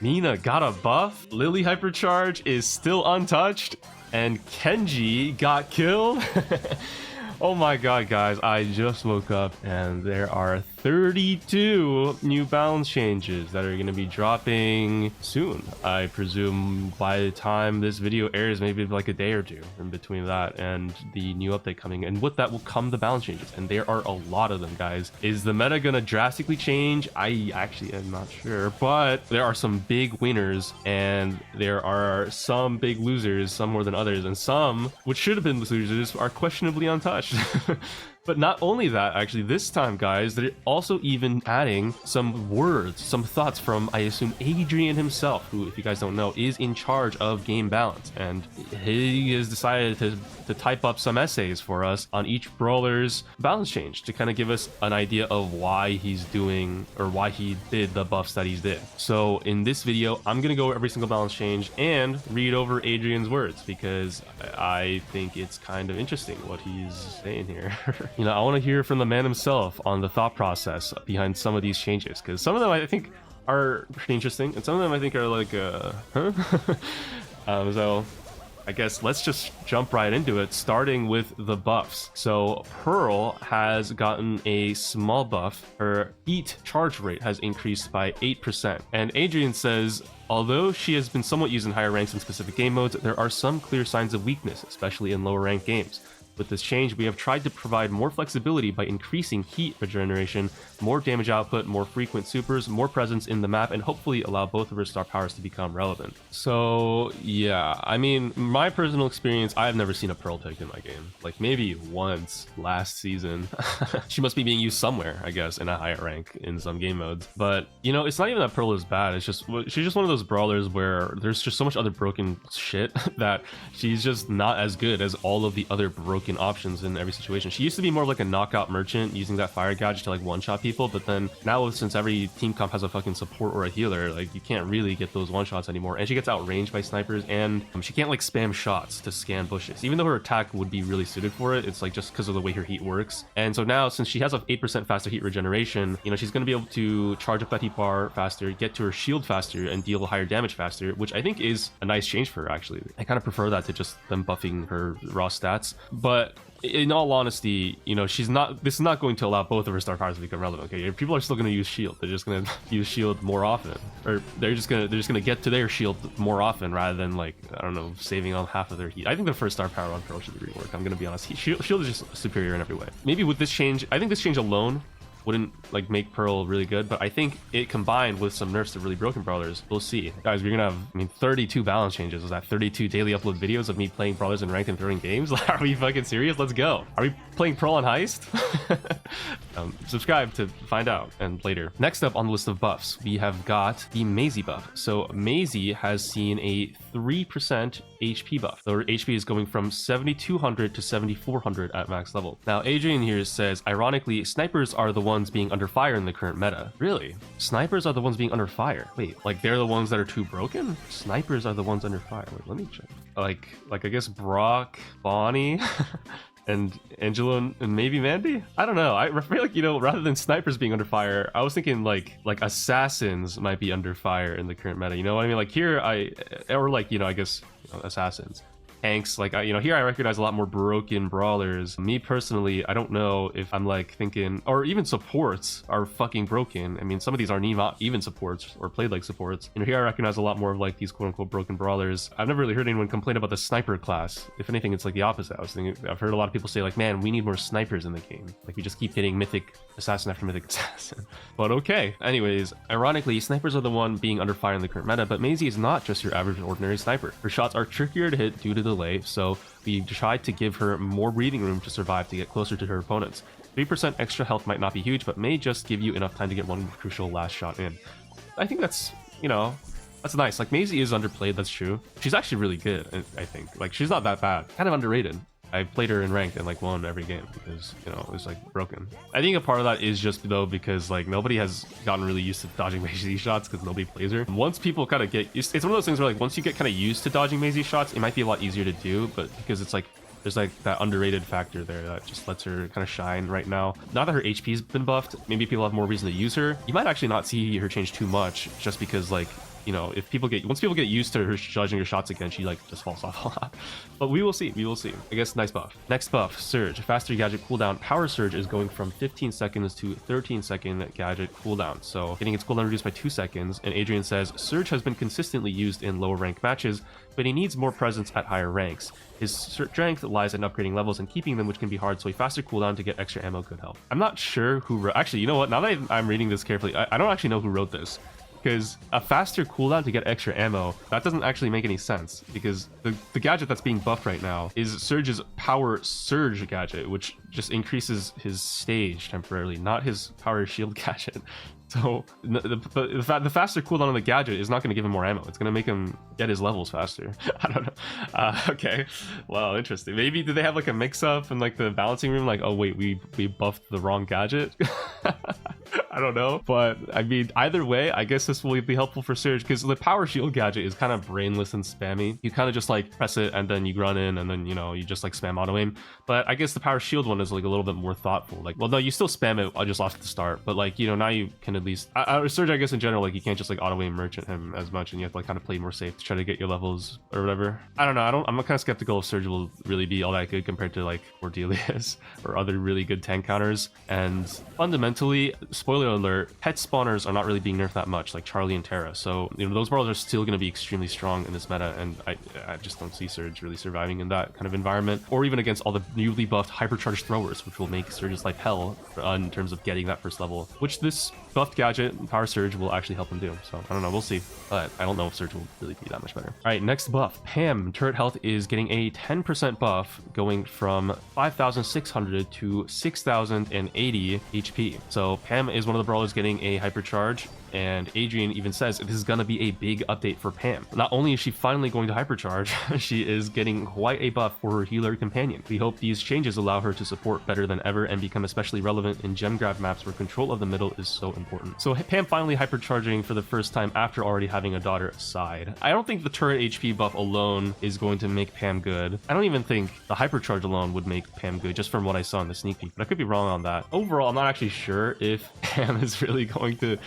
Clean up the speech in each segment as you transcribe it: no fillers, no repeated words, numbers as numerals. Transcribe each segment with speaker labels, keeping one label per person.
Speaker 1: Mina got a buff. Lily Hypercharge is still untouched. And Kenji got killed. Oh my god, guys, I just woke up and there are 32 new balance changes that are going to be dropping soon. I presume by the time this video airs, maybe like a day or two in between that and the new update coming. And with that will come the balance changes. And there are a lot of them, guys. Is the meta going to drastically change? I actually am not sure, but there are some big winners and there are some big losers, some more than others, and some, which should have been losers, are questionably untouched. But not only that, actually, this time, guys, they're also even adding some words, some thoughts from, I assume, Adrian himself, who, if you guys don't know, is in charge of game balance. And he has decided to type up some essays for us on each brawler's balance change to kind of give us an idea of why he's doing, or why he did the buffs that he did. So in this video, I'm going to go over every single balance change and read over Adrian's words, because I think it's kind of interesting what he's saying here. You know, I want to hear from the man himself on the thought process behind some of these changes, because some of them I think are pretty interesting and some of them I think are like huh? So I guess let's just jump right into it, starting with the buffs. So Pearl has gotten a small buff. Her heat charge rate has increased by 8%. And Adrian says, although she has been somewhat used in higher ranks in specific game modes, there are some clear signs of weakness, especially in lower ranked games. With this change, we have tried to provide more flexibility by increasing heat regeneration, more damage output, more frequent supers, more presence in the map, and hopefully allow both of her star powers to become relevant. So yeah, I mean, my personal experience, I've never seen a Pearl picked in my game. Like maybe once last season. She must be being used somewhere, I guess, in a higher rank in some game modes. But you know, it's not even that Pearl is bad. It's just, she's just one of those brawlers where there's just so much other broken shit that she's just not as good as all of the other broken options in every situation. She used to be more like a knockout merchant using that fire gadget to like one-shot people, but then now since every team comp has a fucking support or a healer, like you can't really get those one-shots anymore, and she gets outranged by snipers, and she can't like spam shots to scan bushes, even though her attack would be really suited for it. It's like just because of the way her heat works. And so now, since she has a 8% faster heat regeneration, you know, she's going to be able to charge up that heat bar faster, get to her shield faster, and deal higher damage faster, which I think is a nice change for her. Actually, I kind of prefer that to just them buffing her raw stats. But in all honesty, you know, this is not going to allow both of her star powers to become relevant. Okay, people are still going to use shield. They're just going to use shield more often, or they're just going to get to their shield more often rather than, like, I don't know, saving on half of their heat. I think the first star power on Pearl should be reworked. I'm going to be honest. Shield is just superior in every way. Maybe with this change, I think this change alone wouldn't like make Pearl really good, but I think it combined with some nerfs to really broken brawlers, we'll see. Guys, we're gonna have, I mean, 32 balance changes. Is that 32 daily upload videos of me playing brawlers in ranked and throwing games? Like, are we fucking serious? Let's go. Are we playing Pearl on Heist? Subscribe to find out, and later. Next up on the list of buffs, we have got the Maisie buff. So Maisie has seen a 3% HP buff. So her HP is going from 7,200 to 7,400 at max level. Now, Adrian here says, ironically, snipers are the ones being under fire in the current meta. Really? Snipers are the ones being under fire? Wait, like they're the ones that are too broken? Snipers are the ones under fire. Wait, let me check. Like I guess Brock, Bonnie, and Angelo, and maybe Mandy? I don't know. I feel like, you know, rather than snipers being under fire, I was thinking like assassins might be under fire in the current meta. You know what I mean? Like here, or like, you know, I guess, you know, assassins. Tanks, like, you know, here I recognize a lot more broken brawlers. Me personally, I don't know if I'm like thinking, or even supports are fucking broken. I mean, some of these aren't even supports or played like supports. You know, here I recognize a lot more of like these quote unquote broken brawlers. I've never really heard anyone complain about the sniper class. If anything, it's like the opposite. I've heard a lot of people say like, man, we need more snipers in the game. Like we just keep hitting mythic assassin after mythic assassin. But okay. Anyways, ironically, snipers are the one being under fire in the current meta, but Maisie is not just your average and ordinary sniper. Her shots are trickier to hit due to delay, so we tried to give her more breathing room to survive to get closer to her opponents. 3% extra health might not be huge, but may just give you enough time to get one crucial last shot in. I think that's, you know, that's nice. Like, Maisie is underplayed, that's true. She's actually really good, I think. Like, she's not that bad. Kind of underrated. I played her in ranked and like won every game because, you know, it was like broken. I think a part of that is just though because like nobody has gotten really used to dodging Maisie shots because nobody plays her. Once people kind of get, it's one of those things where like once you get kind of used to dodging Maisie shots, it might be a lot easier to do, but because it's like there's like that underrated factor there that just lets her kind of shine right now. Now that her HP's been buffed, maybe people have more reason to use her. You might actually not see her change too much just because like you know, if once people get used to her judging her shots again, she like just falls off a lot. But we will see. I guess nice buff. Next buff, Surge. Faster gadget cooldown. Power Surge is going from 15 seconds to 13-second gadget cooldown. So getting its cooldown reduced by 2 seconds. And Adrian says, Surge has been consistently used in lower rank matches, but he needs more presence at higher ranks. His strength lies in upgrading levels and keeping them, which can be hard, so a faster cooldown to get extra ammo could help. I'm not sure who actually, you know what, now that I'm reading this carefully, I don't actually know who wrote this, because a faster cooldown to get extra ammo, that doesn't actually make any sense, because the gadget that's being buffed right now is Surge's Power Surge gadget, which just increases his stage temporarily, not his Power Shield gadget. So the faster cooldown on the gadget is not going to give him more ammo. It's going to make him get his levels faster. I don't know. Okay. Well, interesting. Maybe did they have like a mix-up in like the balancing room? Like, oh wait, we buffed the wrong gadget. I don't know. But I mean, either way, I guess this will be helpful for Surge, because the Power Shield gadget is kind of brainless and spammy. You kind of just like press it and then you run in and then, you know, you just like spam auto aim. But I guess the Power Shield one is like a little bit more thoughtful. Like, well, no, you still spam it just off the start, but like, you know, now you can at least Surge, I guess in general, like you can't just like auto aim merchant him as much, and you have to like kind of play more safe to try to get your levels or whatever. I don't know. I'm kind of skeptical if Surge will really be all that good compared to like Cordelius or other really good tank counters. And fundamentally, spoiler alert, pet spawners are not really being nerfed that much, like Charlie and Terra. So, you know, those brawlers are still going to be extremely strong in this meta, and I just don't see Surge really surviving in that kind of environment, or even against all the newly buffed hypercharged throwers, which will make Surge's life hell in terms of getting that first level, which this buffed gadget, Power Surge, will actually help him do. So I don't know, we'll see, but I don't know if Surge will really be that much better. All right, next buff, Pam. Turret health is getting a 10% buff, going from 5,600 to 6,080 HP. So Pam is one of the brawlers getting a hypercharge, and Adrian even says this is going to be a big update for Pam. Not only is she finally going to hypercharge, she is getting quite a buff for her healer companion. We hope these changes allow her to support better than ever and become especially relevant in gem grab maps where control of the middle is so important. So Pam finally hypercharging for the first time after already having a daughter aside. I don't think the turret HP buff alone is going to make Pam good. I don't even think the hypercharge alone would make Pam good, just from what I saw in the sneak peek, but I could be wrong on that. Overall, I'm not actually sure if Pam is really going to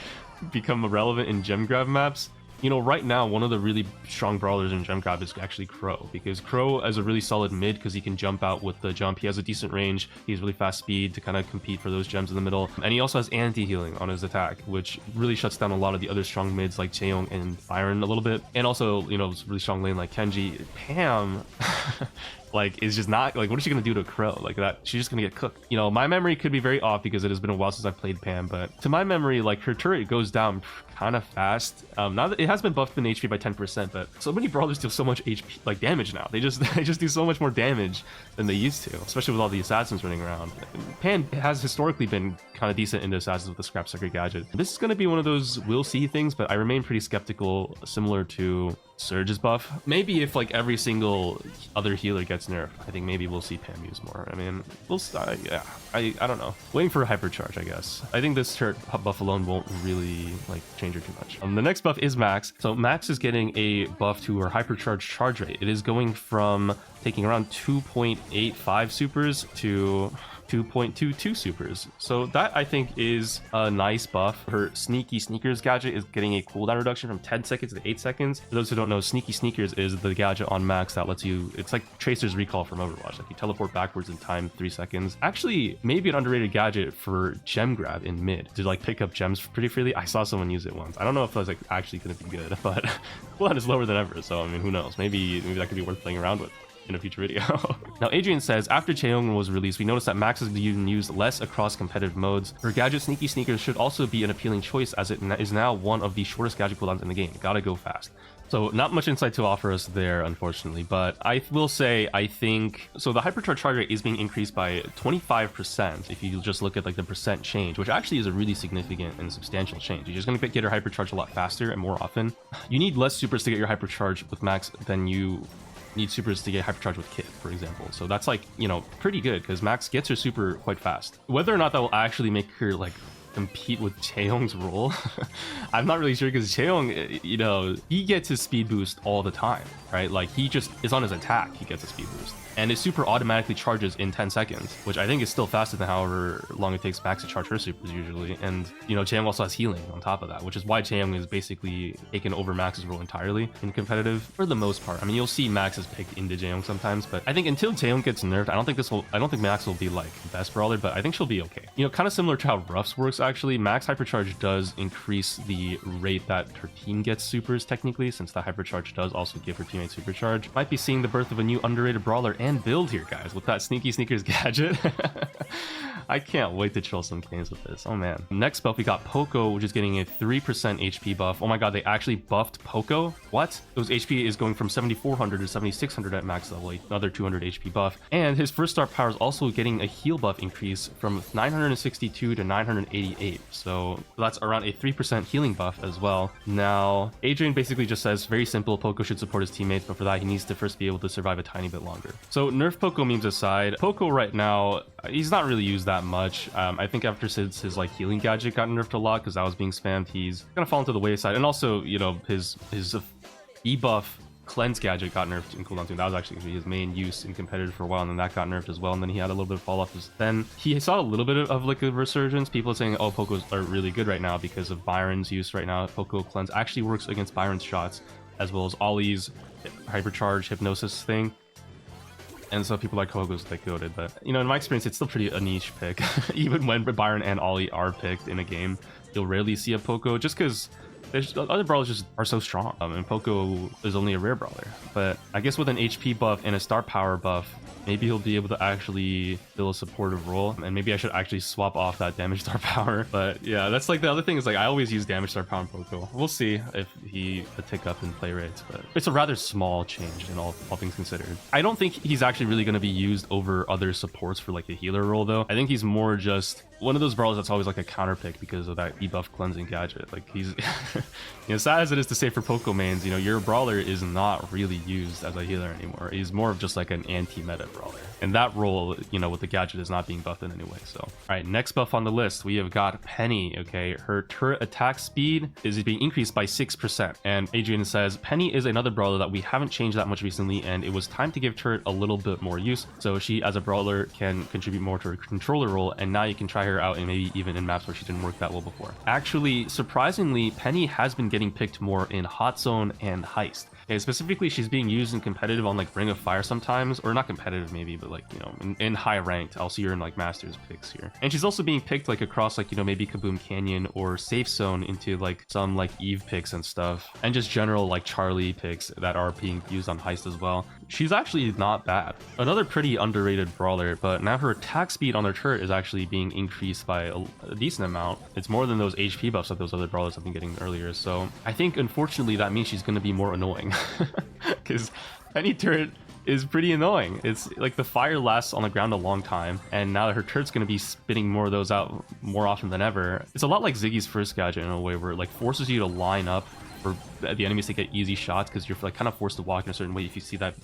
Speaker 1: become relevant in gem grab maps. You know, right now, one of the really strong brawlers in gem grab is actually Crow, because Crow is a really solid mid because he can jump out with the jump. He has a decent range. He has really fast speed to kind of compete for those gems in the middle. And he also has anti-healing on his attack, which really shuts down a lot of the other strong mids like Jae-yong and Byron a little bit. And also, you know, really strong lane like Kenji. Pam like is just not like, what is she gonna do to Crow like that? She's just gonna get cooked. You know, my memory could be very off because it has been a while since I've played Pam, but to my memory, like her turret goes down kind of fast. Now that it has been buffed in HP by 10%, but so many brawlers deal so much HP like damage now. They just do so much more damage than they used to, especially with all the assassins running around. Pam has historically been kind of decent into assassins with the scrap sucker gadget. This is going to be one of those we'll see things, but I remain pretty skeptical, similar to Surge's buff. Maybe if like every single other healer gets nerfed, I think maybe we'll see Pam use more. I mean, we'll yeah, I don't know. Waiting for a hypercharge, I guess. I think this turret buff alone won't really like change her too much. The next buff is Max. So Max is getting a buff to her hypercharge charge rate. It is going from taking around 2.85 supers to 2.22 supers. So that I think is a nice buff. Her Sneaky Sneakers gadget is getting a cooldown reduction from 10 seconds to 8 seconds. For those who don't know, Sneaky Sneakers is the gadget on Max that lets you, it's like Tracer's Recall from Overwatch. Like you teleport backwards in time 3 seconds. Actually, maybe an underrated gadget for gem grab in mid to like pick up gems pretty freely. I saw someone use it once. I don't know if that was like actually going to be good, but cooldown is lower than ever. So I mean, who knows? Maybe that could be worth playing around with in a future video. Now Adrian says, after Jae-yong was released, we noticed that Max is being used less across competitive modes. Her gadget Sneaky Sneakers should also be an appealing choice, as it is now one of the shortest gadget cooldowns in the game. Gotta go fast. So not much insight to offer us there, unfortunately, but I will say, I think, so the hypercharge charge rate is being increased by 25% if you just look at like the percent change, which actually is a really significant and substantial change. You're just going to get her hypercharge a lot faster and more often. You need less supers to get your hypercharge with Max than you need supers to get hypercharge with Kit, for example. So that's like, you know, pretty good because Max gets her super quite fast. Whether or not that will actually make her like compete with Jae-yong's role, I'm not really sure, because Jae-yong, you know, he gets his speed boost all the time, right? Like he just is on his attack, he gets a speed boost. and his super automatically charges in 10 seconds, which I think is still faster than however long it takes Max to charge her supers usually. And you know, Jae-yong also has healing on top of that, which is why Jae-yong is basically taken over Max's role entirely in competitive for the most part. I mean, you'll see Max is picked into Jae-yong sometimes, but I think until Jae-yong gets nerfed, I don't think Max will be like the best brawler, but I think she'll be okay. You know, kind of similar to how Ruffs works actually. Max hypercharge does increase the rate that her team gets supers technically, since the hypercharge does also give her teammates supercharge. Might be seeing the birth of a new underrated brawler and build here, guys, with that Sneaky Sneakers gadget. I can't wait to chill some games with this. Oh man. Next buff, we got Poco, which is getting a 3% HP buff. Oh my god, they actually buffed Poco? What? Those HP is going from 7400 to 7600 at max level, another 200 HP buff. And his first star power is also getting a heal buff increase from 962 to 988. So that's around a 3% healing buff as well. Now, Adrian basically just says, very simple, Poco should support his teammates, but for that he needs to first be able to survive a tiny bit longer. So nerf Poco memes aside, Poco right now, he's not really used that much. I think after since his like healing gadget got nerfed a lot because that was being spammed, he's gonna fall into the wayside. And also, you know, his debuff cleanse gadget got nerfed in cooldown too. That was actually his main use in competitive for a while, and then that got nerfed as well, and then he had a little bit of fall off. Then he saw a little bit of like a resurgence, people saying, oh, Pocos are really good right now because of Byron's use right now. Poco cleanse actually works against Byron's shots, as well as Ollie's hypercharge hypnosis thing. And so people like Poco's like goated, but you know, in my experience, it's still pretty a niche pick. Even when Byron and Ollie are picked in a game, you'll rarely see a Poco just because other brawlers just are so strong. And Poco is only a rare brawler. But I guess with an HP buff and a star power buff, maybe he'll be able to actually fill a supportive role. And maybe I should actually swap off that damage star power. But yeah, that's like the other thing is like I always use damage star power on Poco. We'll see if he a tick up in play rates, but it's a rather small change in all things considered. I don't think he's actually really going to be used over other supports for like the healer role though. I think he's more just one of those brawlers that's always like a counter pick because of that debuff cleansing gadget. Like he's, you know, sad as it is to say for Poco mains, you know, your brawler is not really used as a healer anymore. He's more of just like an anti-meta brawler. And that role, you know, with the gadget is not being buffed in any way. So, all right, next buff on the list, we have got Penny. Okay, her turret attack speed is being increased by 6%. And Adrian says, Penny is another brawler that we haven't changed that much recently, and it was time to give turret a little bit more use. So she, as a brawler, can contribute more to her controller role, and now you can try her out and maybe even in maps where she didn't work that well before. Actually, surprisingly, Penny has been getting picked more in Hot Zone and Heist. Okay, specifically, she's being used in competitive on like Ring of Fire sometimes, or not competitive maybe, but like, you know, in high ranked, I'll see her in like Masters picks here. And she's also being picked like across like, you know, maybe Kaboom Canyon or Safe Zone into like some like Eve picks and stuff, and just general like Charlie picks that are being used on Heist as well. She's actually not bad. Another pretty underrated brawler, but now her attack speed on her turret is actually being increased by a decent amount. It's more than those HP buffs that those other brawlers have been getting earlier. So I think unfortunately that means she's going to be more annoying because any turret is pretty annoying. It's like the fire lasts on the ground a long time, and now her turret's going to be spitting more of those out more often than ever. It's a lot like Ziggy's first gadget in a way where it like forces you to line up for the enemies to get easy shots because you're like kind of forced to walk in a certain way. If you see that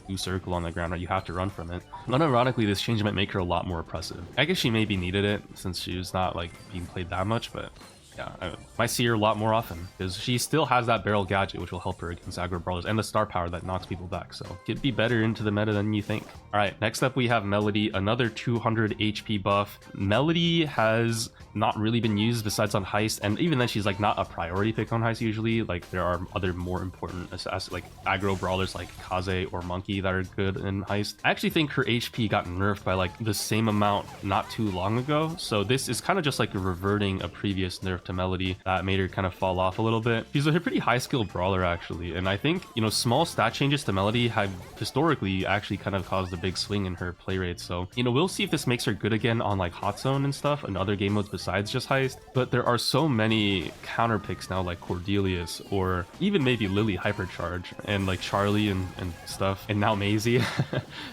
Speaker 1: blue circle on the ground, right, you have to run from it. Unironically, this change might make her a lot more oppressive. I guess she maybe needed it since she was not like being played that much, but yeah, I might see her a lot more often because she still has that barrel gadget which will help her against aggro brawlers and the star power that knocks people back, so could be better into the meta than you think. All right, next up we have Melodie, another 200 HP buff. Melodie has not really been used besides on Heist, and even then she's like not a priority pick on Heist usually. Like there are other more important like aggro brawlers like Kaze or Monkey that are good in Heist. I actually think her HP got nerfed by like the same amount not too long ago, so this is kind of just like reverting a previous nerf to Melodie that made her kind of fall off a little bit. She's a pretty high skill brawler actually, and I think, you know, small stat changes to Melodie have historically actually kind of caused a big swing in her play rate. So, you know, we'll see if this makes her good again on like Hot Zone and stuff and other game modes besides just Heist. But there are so many counter picks now like Cordelius or even maybe Lily Hypercharge and like Charlie and stuff, and now Maisie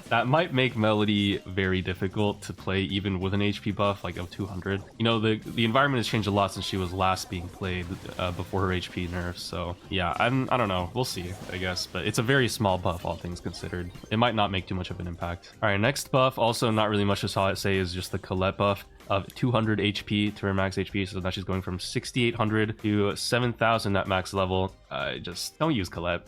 Speaker 1: that might make Melodie very difficult to play even with an HP buff like of 200. You know, the environment has changed a lot since she was last being played before her HP nerfs. So yeah, I don't know, we'll see, I guess, but it's a very small buff all things considered. It might not make too much of an impact. All right, next buff, also not really much to say, is just the Colette buff of 200 HP to her max HP. So now she's going from 6,800 to 7,000 at max level. Just don't use Colette.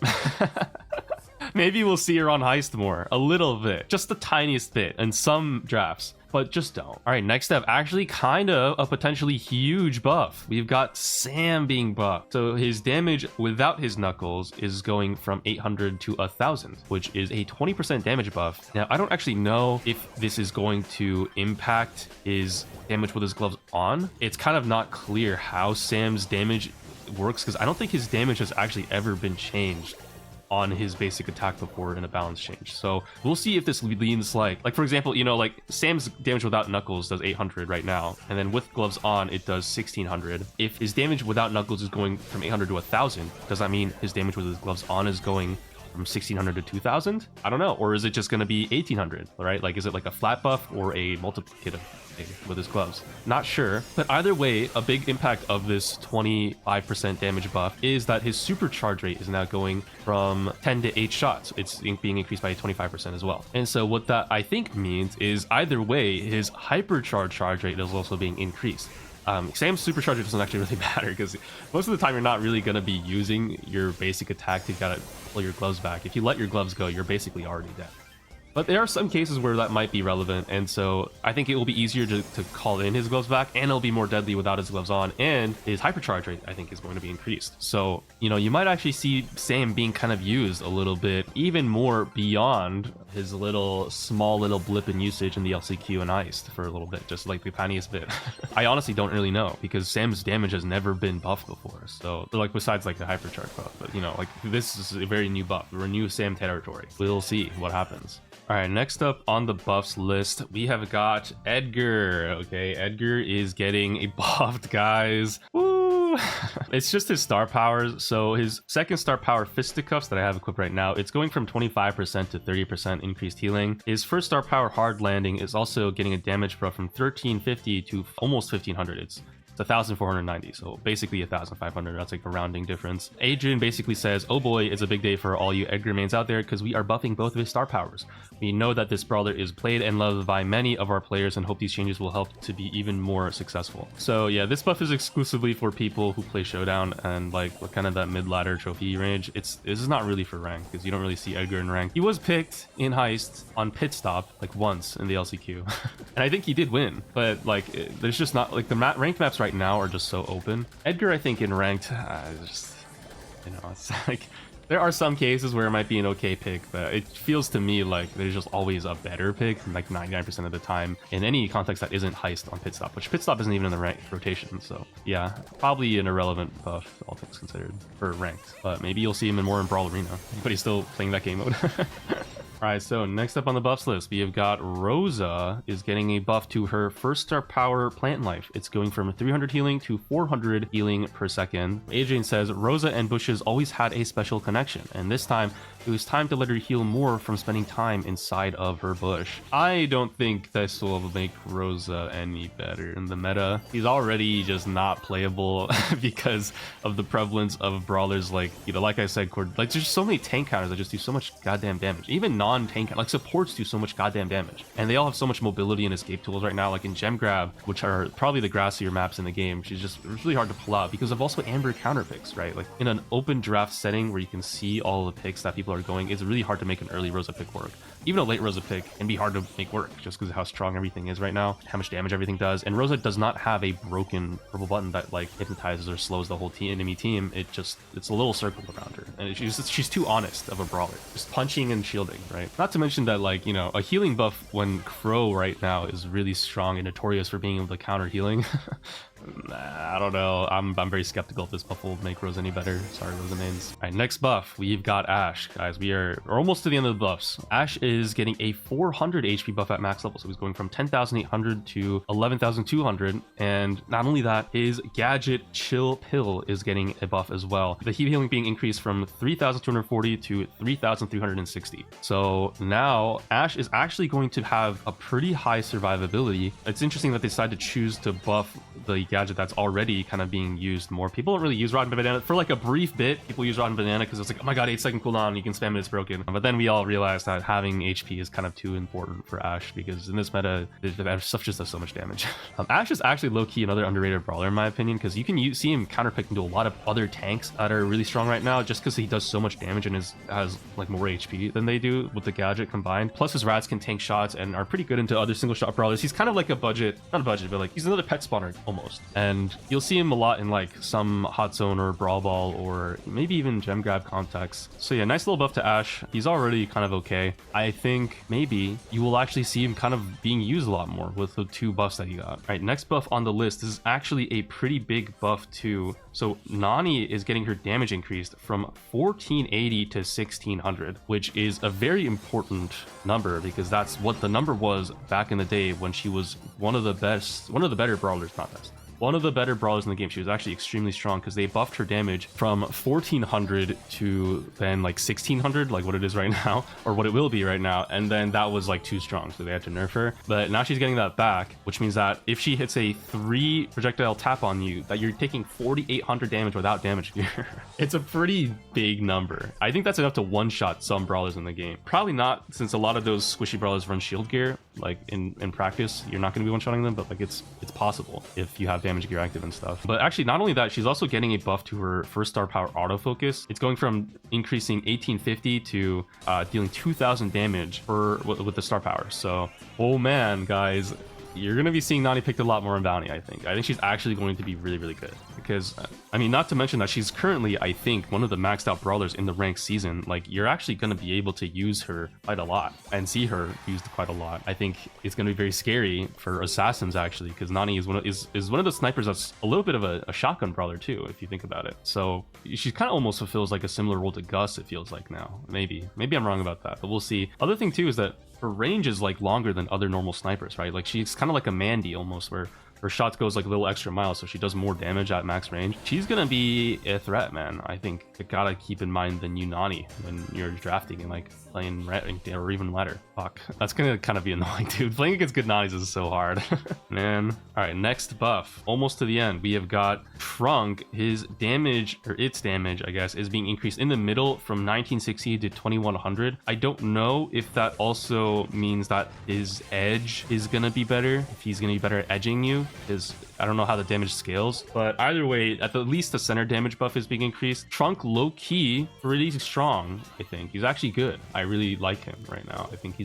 Speaker 1: Maybe we'll see her on Heist more. A little bit. Just the tiniest bit in some drafts. But just don't. All right, next up, actually kind of a potentially huge buff. We've got Sam being buffed. So his damage without his knuckles is going from 800 to 1000, which is a 20% damage buff. Now, I don't actually know if this is going to impact his damage with his gloves on. It's kind of not clear how Sam's damage works because I don't think his damage has actually ever been changed on his basic attack before in a balance change. So we'll see if this leans like for example, you know, like Sam's damage without knuckles does 800 right now, and then with gloves on it does 1600. If his damage without knuckles is going from 800 to 1000, does that mean his damage with his gloves on is going from 1600 to 2000? I don't know. Or is it just going to be 1800, right? Like, is it like a flat buff or a multiplicative thing with his gloves? Not sure. But either way, a big impact of this 25% damage buff is that his supercharge rate is now going from 10 to 8 shots. It's being increased by 25% as well. And so what that I think means is either way, his hypercharge charge rate is also being increased. Sam's supercharger doesn't actually really matter because most of the time you're not really going to be using your basic attack to gotta pull your gloves back. If you let your gloves go, you're basically already dead. But there are some cases where that might be relevant, and so I think it will be easier to call in his gloves back, and it'll be more deadly without his gloves on, and his hypercharge rate, I think, is going to be increased. So, you know, you might actually see Sam being kind of used a little bit, even more beyond his small little blip in usage in the LCQ and Iced for a little bit, just like the tiniest bit. I honestly don't really know, because Sam's damage has never been buffed before, so, like, besides, like, the hypercharge buff, but, you know, like, this is a very new buff. We're new Sam territory. We'll see what happens. All right, next up on the buffs list, we have got Edgar. Okay, Edgar is getting a buffed, guys. Woo! It's just his star powers. So his second star power, Fisticuffs, that I have equipped right now, it's going from 25% to 30% increased healing. His first star power, Hard Landing, is also getting a damage buff from 1350 to almost 1500. It's 1,490, so basically 1,500. That's like a rounding difference. Adrian basically says, oh boy, it's a big day for all you Edgar mains out there because we are buffing both of his star powers. We know that this brawler is played and loved by many of our players and hope these changes will help to be even more successful. So yeah, this buff is exclusively for people who play Showdown and like kind of that mid-ladder trophy range. This is not really for rank because you don't really see Edgar in rank. He was picked in Heist on Pit Stop like once in the LCQ and I think he did win, but like there's just not like the ranked maps right now are just so open. Edgar, I think in ranked, just, you know, it's like there are some cases where it might be an okay pick, but it feels to me like there's just always a better pick, like 99% of the time in any context that isn't Heist on Pit Stop, which Pit Stop isn't even in the ranked rotation. So yeah, probably an irrelevant buff, all things considered, for ranked, but maybe you'll see him more in Brawl Arena, but he's still playing that game mode. Alright, so next up on the buffs list, we have got Rosa is getting a buff to her first star power, Plant Life. It's going from 300 healing to 400 healing per second. Adrian says, Rosa and bushes always had a special connection, and this time, it was time to let her heal more from spending time inside of her bush. I don't think this will make Rosa any better in the meta. He's already just not playable because of the prevalence of brawlers like, you know, like I said, like there's so many tank counters that just do so much goddamn damage. Even non-tank, like supports do so much goddamn damage. And they all have so much mobility and escape tools right now, like in Gem Grab, which are probably the grassier maps in the game. It's really hard to pull out because of also Amber counter picks, right? Like in an open draft setting where you can see all the picks that people are going, it's really hard to make an early Rosa pick work. Even a late Rosa pick can be hard to make work just because of how strong everything is right now, how much damage everything does. And Rosa does not have a broken purple button that like hypnotizes or slows the whole enemy team. It's a little circle around her, and she's too honest of a brawler, just punching and shielding, right? Not to mention that, like, you know, a healing buff when Crow right now is really strong and notorious for being able to counter healing. I don't know. I'm very skeptical if this buff will make Rosa any better. Sorry, Rosa mains. All right, next buff, we've got Ashe. Guys, we're almost to the end of the buffs. Ashe is getting a 400 HP buff at max level, so he's going from 10,800 to 11,200. And not only that, his gadget Chill Pill is getting a buff as well. The healing being increased from 3,240 to 3,360. So now Ashe is actually going to have a pretty high survivability. It's interesting that they decided to choose to buff the gadget gadget that's already kind of being used more. People don't really use Rotten Banana. For like a brief bit, people use Rotten Banana because it's like, oh my god, 8-second cooldown, you can spam it, it's broken. But then we all realized that having HP is kind of too important for Ashe, because in this meta, stuff just does so much damage. Ashe is actually low-key another underrated brawler in my opinion, because you can see him counterpick into a lot of other tanks that are really strong right now, just because he does so much damage and has like more HP than they do with the gadget combined. Plus his rats can tank shots and are pretty good into other single shot brawlers. He's kind of like a budget, not a budget, but like he's another pet spawner almost. And you'll see him a lot in like some hot zone or brawl ball or maybe even gem grab contexts. So yeah, nice little buff to Ashe. He's already kind of okay. I think maybe you will actually see him kind of being used a lot more with the 2 buffs that he got. All right, next buff on the list, this is actually a pretty big buff too. So Nani is getting her damage increased from 1480 to 1600, which is a very important number because that's what the number was back in the day when she was one of the better brawlers, not best. One of the better brawlers in the game. She was actually extremely strong because they buffed her damage from 1400 to then like 1600, like what it is right now, or what it will be right now. And then that was like too strong, so they had to nerf her. But now she's getting that back, which means that if she hits a 3 projectile tap on you, that you're taking 4800 damage without damage gear. It's a pretty big number. I think that's enough to one-shot some brawlers in the game. Probably not, since a lot of those squishy brawlers run shield gear. Like in practice, you're not going to be one-shotting them, but like it's possible if you have damage gear active and stuff. But actually, not only that, she's also getting a buff to her first star power autofocus. It's going from increasing 1850 to dealing 2000 damage with the star power. So, oh man, guys, you're going to be seeing Nani picked a lot more in Bounty, I think. I think she's actually going to be really, really good. Because, I mean, not to mention that she's currently, I think, one of the maxed out brawlers in the ranked season. Like, you're actually going to be able to use her quite a lot and see her used quite a lot. I think it's going to be very scary for assassins, actually, because Nani is one of the snipers that's a little bit of a shotgun brawler, too, if you think about it. So, she kind of almost fulfills, like, a similar role to Gus, it feels like now. Maybe I'm wrong about that, but we'll see. Other thing, too, is that her range is like longer than other normal snipers, right? Like she's kind of like a Mandy almost, where her shots goes like a little extra mile, so she does more damage at max range. She's gonna be a threat, man. I think you gotta keep in mind the new Nani when you're drafting and like playing ranked or even ladder. Fuck, that's gonna kind of be annoying, dude. Playing against good Nanis is so hard. Man. All right, next buff, almost to the end. We have got Trunk. His damage, or its damage, I guess, is being increased in the middle from 1960 to 2100. I don't know if that also means that his edge is gonna be better, if he's gonna be better at edging you, because I don't know how the damage scales, but either way, at the least the center damage buff is being increased. Trunk, low-key, pretty strong, I think. He's actually good. I really like him right now. I think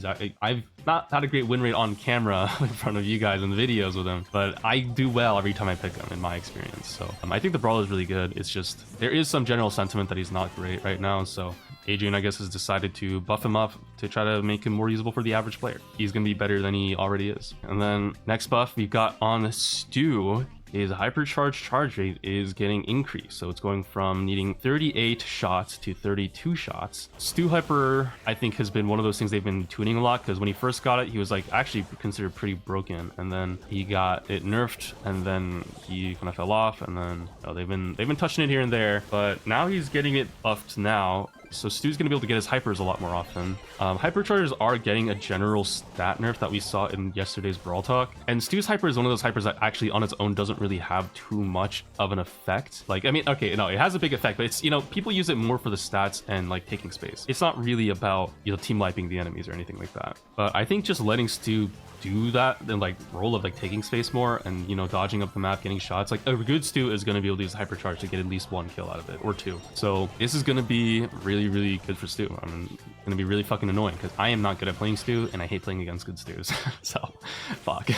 Speaker 1: I've not had a great win rate on camera in front of you guys in the videos with him, but I do well every time I pick him in my experience. So I think the brawler is really good. It's just, there is some general sentiment that he's not great right now, so Adrian, I guess, has decided to buff him up to try to make him more usable for the average player. He's going to be better than he already is. And then next buff we've got on Stu is hypercharge charge rate is getting increased. So it's going from needing 38 shots to 32 shots. Stu Hyper, I think, has been one of those things they've been tuning a lot, because when he first got it, he was like actually considered pretty broken, and then he got it nerfed, and then he kind of fell off, and then they've been touching it here and there, but now he's getting it buffed now. So Stu's going to be able to get his hypers a lot more often. Hyperchargers are getting a general stat nerf that we saw in yesterday's Brawl Talk. And Stu's hyper is one of those hypers that actually on its own doesn't really have too much of an effect. Like, I mean, okay, no, it has a big effect, but it's, people use it more for the stats and like taking space. It's not really about, team wiping the enemies or anything like that. But I think just letting Stu do that and like role of like taking space more and dodging up the map, getting shots, like a good Stu is going to be able to use hypercharge to get at least 1 kill out of it, or 2. So this is going to be really good for Stu. I'm going to be really fucking annoying because I am not good at playing Stu and I hate playing against good Stus. So fuck.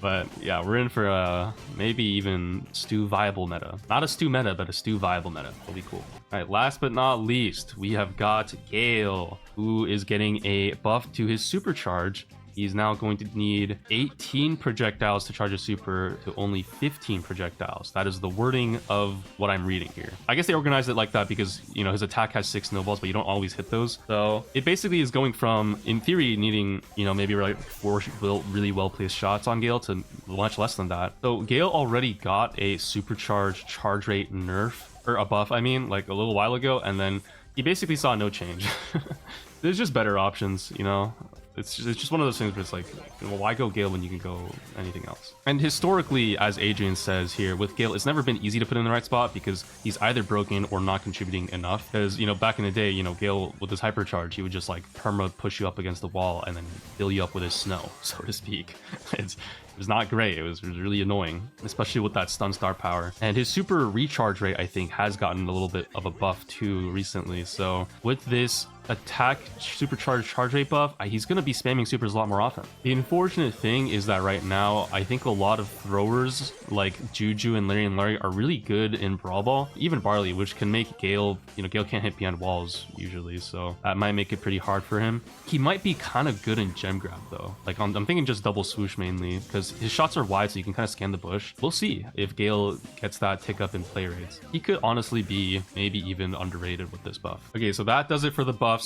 Speaker 1: But yeah, we're in for a maybe even Stu viable meta. Not a Stu meta, but a Stu viable meta. It'll be cool. All right, last but not least, we have got Gale, who is getting a buff to his supercharge. He's now going to need 18 projectiles to charge a super to only 15 projectiles. That is the wording of what I'm reading here. I guess they organized it like that because, his attack has 6 snowballs, but you don't always hit those. So it basically is going from, in theory, needing, maybe like 4 really well-placed shots on Gale to much less than that. So Gale already got a supercharge charge rate nerf, or a buff, I mean, like a little while ago, and then he basically saw no change. There's just better options, It's just one of those things where it's like, well, why go Gale when you can go anything else? And historically, as Adrian says here, with Gale, it's never been easy to put in the right spot because he's either broken or not contributing enough. Because, you know, back in the day, you know, Gale with his hypercharge, he would just like perma push you up against the wall and then fill you up with his snow, so to speak. It was not great. It was really annoying, especially with that stun star power. And his super recharge rate, I think, has gotten a little bit of a buff too recently. So with this attack supercharged charge rate buff, he's going to be spamming supers a lot more often. The unfortunate thing is that right now, I think a lot of throwers like Juju and Larry are really good in Brawl Ball, even Barley, which can make Gale, you know, Gale can't hit behind walls usually, so that might make it pretty hard for him. He might be kind of good in gem grab though. Like I'm thinking just double swoosh mainly because his shots are wide, so you can kind of scan the bush. We'll see if Gale gets that tick up in play rates. He could honestly be maybe even underrated with this buff. Okay, so that does it for the buff.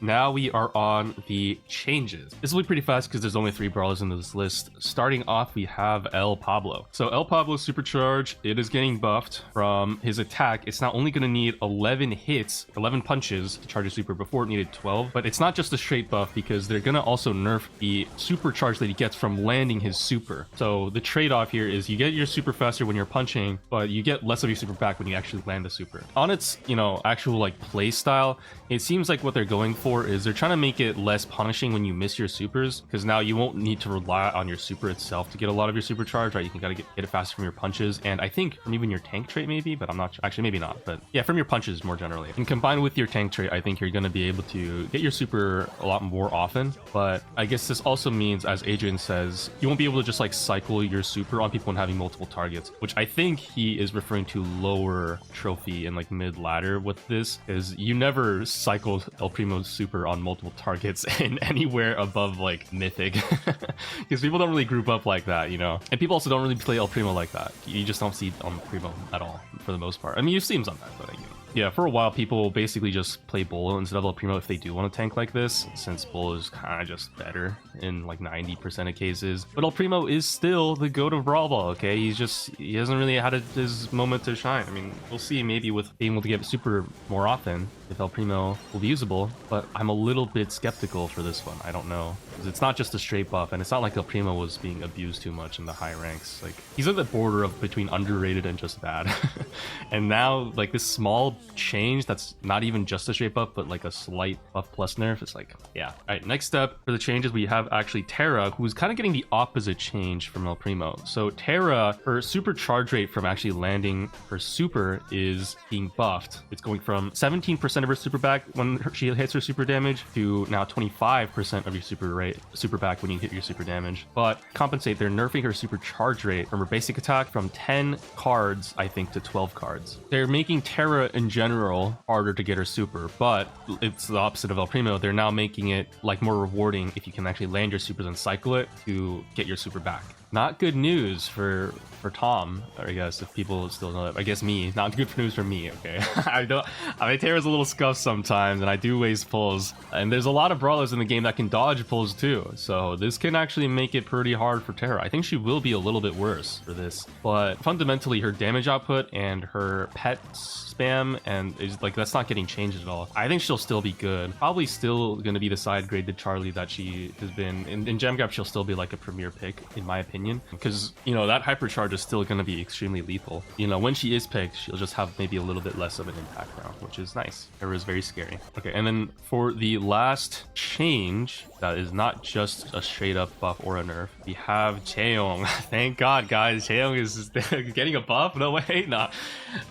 Speaker 1: Now we are on the changes. This will be pretty fast because there's only 3 brawlers in this list. Starting off, we have El Pablo. So El Pablo's supercharge, it is getting buffed from his attack. It's now only going to need 11 hits, 11 punches to charge a super. Before it needed 12. But it's not just a straight buff because they're going to also nerf the supercharge that he gets from landing his super. So the trade-off here is you get your super faster when you're punching, but you get less of your super back when you actually land the super. On its, you know, actual like play style, it seems like what they're going for is they're trying to make it less punishing when you miss your supers, because now you won't need to rely on your super itself to get a lot of your supercharge, right? You can get it faster from your punches, and I think from even your tank trait maybe, but I'm not sure. Actually, maybe not, but yeah, from your punches more generally. And combined with your tank trait, I think you're going to be able to get your super a lot more often. But I guess this also means, as Adrian says, you won't be able to just like cycle your super on people and having multiple targets, which I think he is referring to lower trophy and like mid ladder with this, is you never cycle El Primo's super on multiple targets in anywhere above like mythic, because people don't really group up like that, you know, and people also don't really play El Primo like that. You just don't see on Primo at all for the most part. I mean, you see him sometimes, but you know. Yeah, for a while, people basically just play Bull instead of El Primo if they do want to tank like this, since Bull is kind of just better in like 90% of cases. But El Primo is still the GOAT of Brawl Ball, okay? He hasn't really had his moment to shine. I mean, we'll see maybe with being able to get super more often if El Primo will be usable, but I'm a little bit skeptical for this one. I don't know, because it's not just a straight buff, and it's not like El Primo was being abused too much in the high ranks. Like, he's at the border of between underrated and just bad. And now, like, this small change that's not even just a straight buff, but like a slight buff plus nerf, it's like, yeah. All right, next step for the changes, we have actually Terra, who's kind of getting the opposite change from El Primo. So Terra, her super charge rate from actually landing her super is being buffed. It's going from 17% of her super back when she hits her super damage to now 25% of your super back when you hit your super damage. But compensate, they're nerfing her super charge rate from her basic attack from 10 cards, I think, to 12 cards. They're making Terra in general harder to get her super, but it's the opposite of El Primo. They're now making it like more rewarding if you can actually land your supers and cycle it to get your super back. Not good news for Tom, I guess, if people still know that. I guess me, not good news for me, okay? I mean, Terra's a little scuffed sometimes, and I do waste pulls. And there's a lot of brawlers in the game that can dodge pulls too, so this can actually make it pretty hard for Terra. I think she will be a little bit worse for this, but fundamentally her damage output and her pet spam, and it's like, that's not getting changed at all. I think she'll still be good. Probably still going to be the side graded Charlie that she has been. In Gem Grab, she'll still be like a premier pick, in my opinion, because, you know, that hypercharge is still going to be extremely lethal. You know, when she is picked, she'll just have maybe a little bit less of an impact round, which is nice. Terra is very scary. Okay, and then for the last change, that is not just a straight up buff or a nerf, we have Jae-yong. Thank God, guys. Jae-yong is getting a buff? No way, nah.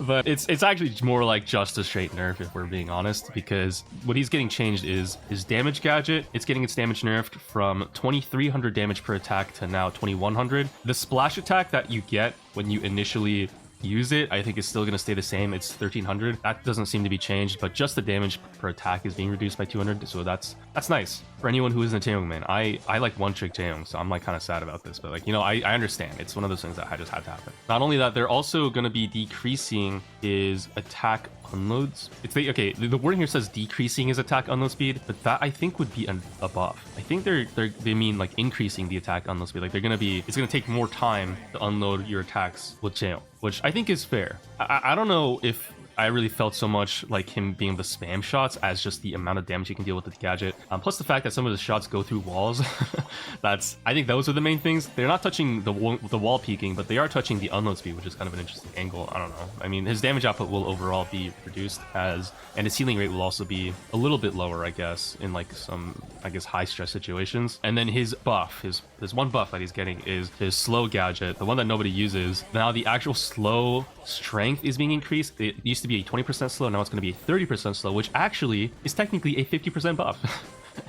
Speaker 1: But it's actually more like just a straight nerf, if we're being honest, because what he's getting changed is his damage gadget. It's getting its damage nerfed from 2300 damage per attack to now 2100. The splash attack that you get when you initially use it, I think is still going to stay the same. It's 1300. That doesn't seem to be changed, but just the damage per attack is being reduced by 200, so that's nice for anyone who isn't a Jae-yong man. I like one trick Jae-yong, so I'm like kind of sad about this, but like, you know, I understand. It's one of those things that just had to happen. Not only that, they're also going to be decreasing his attack unloads. The wording here says decreasing his attack unload speed, but that I think would be a buff. I think they mean like increasing the attack unload speed. Like it's going to take more time to unload your attacks with Jae-yong, which I think is fair. I don't know if I really felt so much like him being able to spam shots as just the amount of damage he can deal with the gadget. Plus the fact that some of the shots go through walls. I think those are the main things. They're not touching the wall peaking, but they are touching the unload speed, which is kind of an interesting angle. I don't know. I mean, his damage output will overall be reduced and his healing rate will also be a little bit lower, I guess, in like some, I guess, high stress situations. And then his buff, his one buff that he's getting is his slow gadget, the one that nobody uses. Now the actual slow strength is being increased. It used to be a 20% slow, now it's going to be a 30% slow, which actually is technically a 50% buff.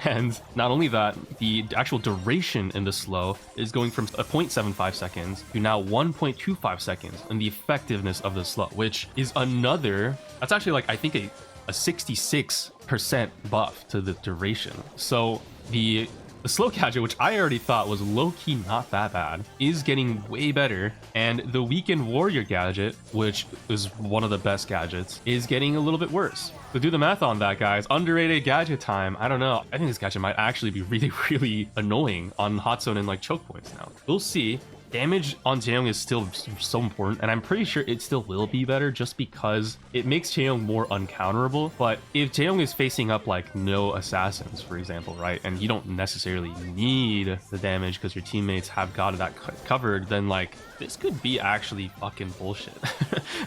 Speaker 1: And not only that, the actual duration in the slow is going from 0.75 seconds to now 1.25 seconds in the effectiveness of the slow, which is another, that's actually like, I think a 66% buff to the duration. So the slow gadget, which I already thought was low-key not that bad, is getting way better. And the weakened warrior gadget, which is one of the best gadgets, is getting a little bit worse. So do the math on that, guys. Underrated gadget time. I don't know. I think this gadget might actually be really, really annoying on hot zone and like choke points now. We'll see. Damage on Jae-yong is still so important, and I'm pretty sure it still will be better just because it makes Jae-yong more uncounterable. But if Jae-yong is facing up like no assassins, for example, right, and you don't necessarily need the damage because your teammates have got that covered, then like this could be actually fucking bullshit.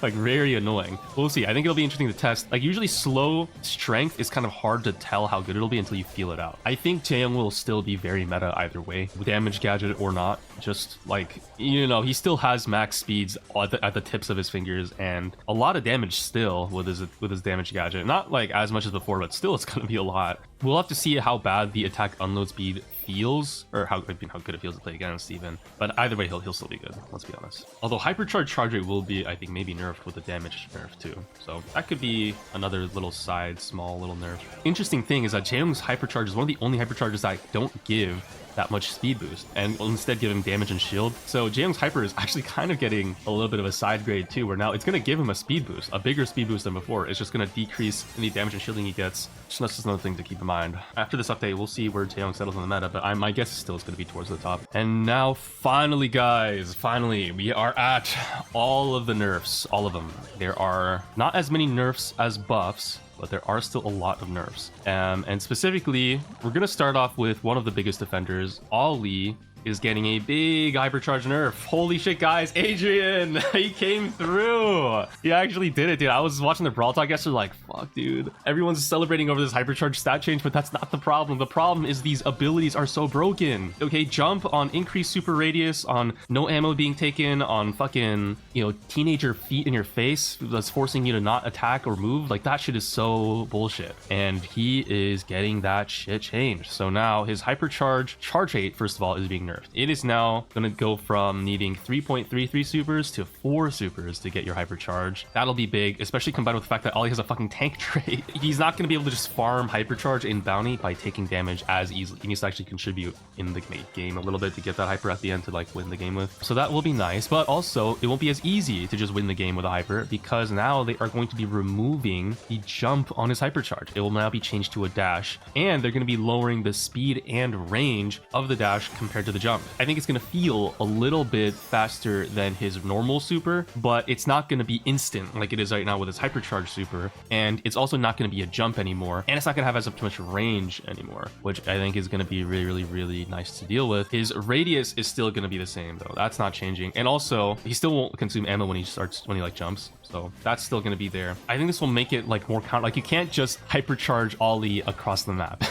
Speaker 1: Like very annoying. We'll see. I think it'll be interesting to test. Like usually slow strength is kind of hard to tell how good it'll be until you feel it out. I think Jae-yong will still be very meta either way, damage gadget or not. Just like, you know, he still has max speeds at the tips of his fingers and a lot of damage still with his damage gadget. Not like as much as before, but still it's gonna be a lot. We'll have to see how bad the attack unload speed feels, or how good it feels to play against even. But either way, he'll still be good, let's be honest. Although hypercharge charge rate will be, I think, maybe nerfed with the damage nerf too. So that could be another little small little nerf. Interesting thing is that Jae-yong's hypercharge is one of the only hypercharges that don't give that much speed boost and will instead give him damage and shield. So Jae-yong's hyper is actually kind of getting a little bit of a side grade too, where now it's going to give him a speed boost, a bigger speed boost than before. It's just going to decrease any damage and shielding he gets. So that's just another thing to keep in mind. After this update, we'll see where Jae-yong settles in the meta, but my guess is still it's going to be towards the top. And now finally, guys, we are at all of the nerfs, all of them. There are not as many nerfs as buffs, but there are still a lot of nerfs. And specifically, we're going to start off with one of the biggest defenders. Ollie is getting a big hypercharge nerf. Holy shit, guys, Adrian, he came through. He actually did it, dude. I was watching the Brawl Talk yesterday like, fuck, dude. Everyone's celebrating over this hypercharge stat change, but that's not the problem. The problem is these abilities are so broken. Okay, jump on increased super radius, on no ammo being taken, on fucking, you know, teenager feet in your face that's forcing you to not attack or move. Like, that shit is so bullshit. And he is getting that shit changed. So now his hypercharge charge rate, first of all, is being nerfed. It is now going to go from needing 3.33 supers to 4 supers to get your hypercharge. That'll be big, especially combined with the fact that Ollie has a fucking tank trait. He's not going to be able to just farm hypercharge in bounty by taking damage as easily. He needs to actually contribute in the game a little bit to get that hyper at the end to like win the game with. So that will be nice, but also it won't be as easy to just win the game with a hyper because now they are going to be removing the jump on his hypercharge. It will now be changed to a dash, and they're going to be lowering the speed and range of the dash compared to the jump. I think it's going to feel a little bit faster than his normal super, but it's not going to be instant like it is right now with his hypercharge super, and it's also not going to be a jump anymore, and it's not going to have as much range anymore, which I think is going to be really, really, really nice to deal with. His radius is still going to be the same though. That's not changing, and also he still won't consume ammo when he like jumps, so that's still going to be there. I think this will make it like more like you can't just hypercharge Ollie across the map.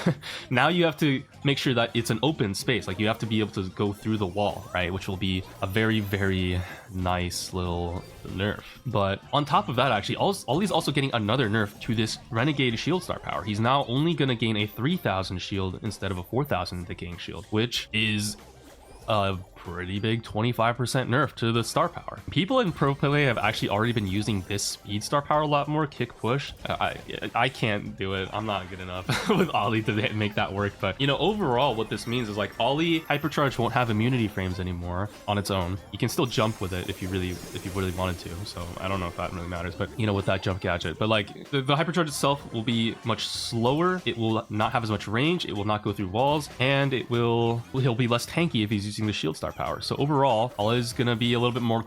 Speaker 1: Now you have to make sure that it's an open space. Like you have to be able to go through the wall, right? Which will be a very, very nice little nerf. But on top of that, actually, Ollie's also getting another nerf to this Renegade shield star power. He's now only going to gain a 3,000 shield instead of a 4,000 decaying shield, which is a pretty big 25% nerf to the star power. People in pro play have actually already been using this speed star power a lot more, kick push. I can't do it. I'm not good enough with Ollie to make that work. But you know, overall what this means is like Ollie hypercharge won't have immunity frames anymore on its own. You can still jump with it if you really wanted to. So I don't know if that really matters, but you know, with that jump gadget. But like the hypercharge itself will be much slower. It will not have as much range. It will not go through walls, and he'll be less tanky if he's using the shield star power. So overall, Ollie's gonna be a little bit more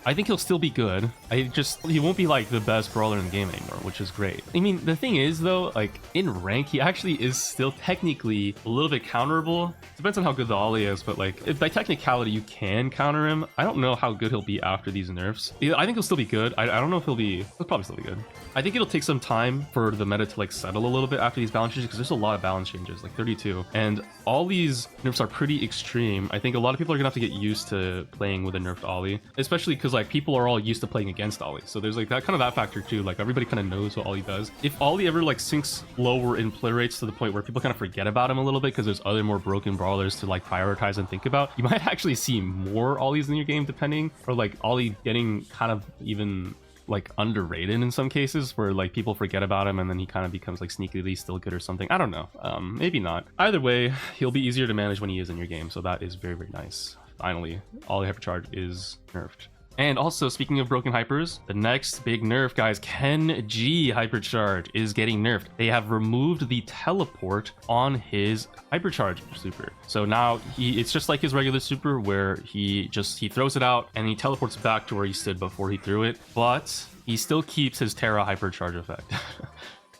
Speaker 1: I think he'll still be good. He won't be like the best brawler in the game anymore, which is great. I mean, the thing is though, like in rank, he actually is still technically a little bit counterable. Depends on how good the Ollie is, but like if by technicality you can counter him. I don't know how good he'll be after these nerfs. I think he'll still be good. I don't know if he'll probably still be good. I think it'll take some time for the meta to like settle a little bit after these balance changes, because there's a lot of balance changes, like 32, and all these nerfs are pretty extreme. I think a lot of people are gonna have to get used to playing with a nerfed Ollie, especially because like people are all used to playing against Ollie, so there's like that factor too. Like everybody kind of knows what Ollie does. If Ollie ever like sinks lower in play rates to the point where people kind of forget about him a little bit because there's other more broken brawlers to like prioritize and think about, you might actually see more Ollies in your game, depending, or like Ollie getting kind of even like underrated in some cases where like people forget about him and then he kind of becomes like sneakily still good or something. I don't know. Maybe not. Either way, he'll be easier to manage when he is in your game, so that is very, very nice. Finally, Ollie Hypercharge is nerfed. And also, speaking of broken hypers, the next big nerf, guys, Kenji Hypercharge is getting nerfed. They have removed the teleport on his Hypercharge super. So now it's just like his regular super where he throws it out and he teleports back to where he stood before he threw it, but he still keeps his Terra Hypercharge effect.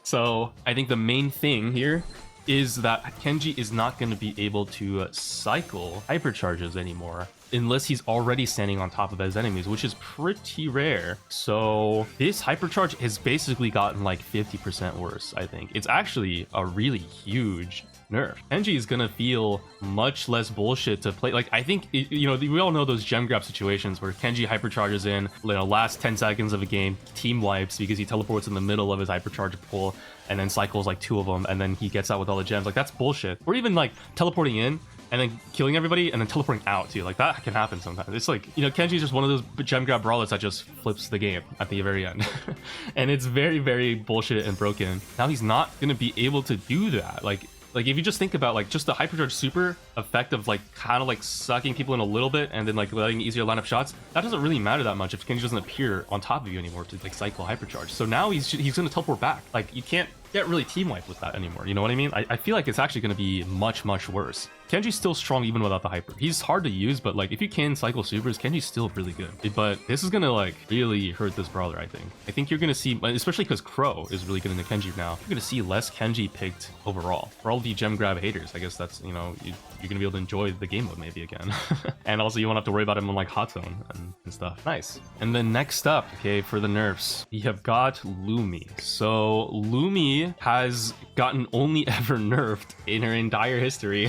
Speaker 1: So I think the main thing here is that Kenji is not going to be able to cycle hypercharges anymore unless he's already standing on top of his enemies, which is pretty rare. So this hypercharge has basically gotten like 50% worse. I think it's actually a really huge nerf. Kenji is gonna feel much less bullshit to play. Like, I think we all know those gem grab situations where Kenji hypercharges in, last 10 seconds of a game, team wipes because he teleports in the middle of his hypercharge pool and then cycles like 2 of them, and then he gets out with all the gems. Like, that's bullshit. Or even like teleporting in and then killing everybody and then teleporting out too. Like, that can happen sometimes. It's like, Kenji's just one of those gem grab brawlers that just flips the game at the very end. And it's very, very bullshit and broken. Now he's not gonna be able to do that. Like if you just think about like just the hypercharge super effect of like kind of like sucking people in a little bit and then like letting easier lineup shots, that doesn't really matter that much if Kenji doesn't appear on top of you anymore to like cycle hypercharge. So now he's gonna teleport back. Like, you can't get really team wipe with that anymore. You know what I mean? I feel like it's actually going to be much, much worse. Kenji's still strong even without the hyper. He's hard to use, but like if you can cycle supers, Kenji's still really good. But this is going to like really hurt this brawler, I think. I think you're going to see, especially because Crow is really good in the Kenji now, you're going to see less Kenji picked overall. For all the gem grab haters, I guess that's, you're going to be able to enjoy the game mode maybe again. And also you won't have to worry about him on like hot zone and stuff. Nice. And then next up, okay, for the nerfs, we have got Lumi. So Lumi has gotten only ever nerfed in her entire history.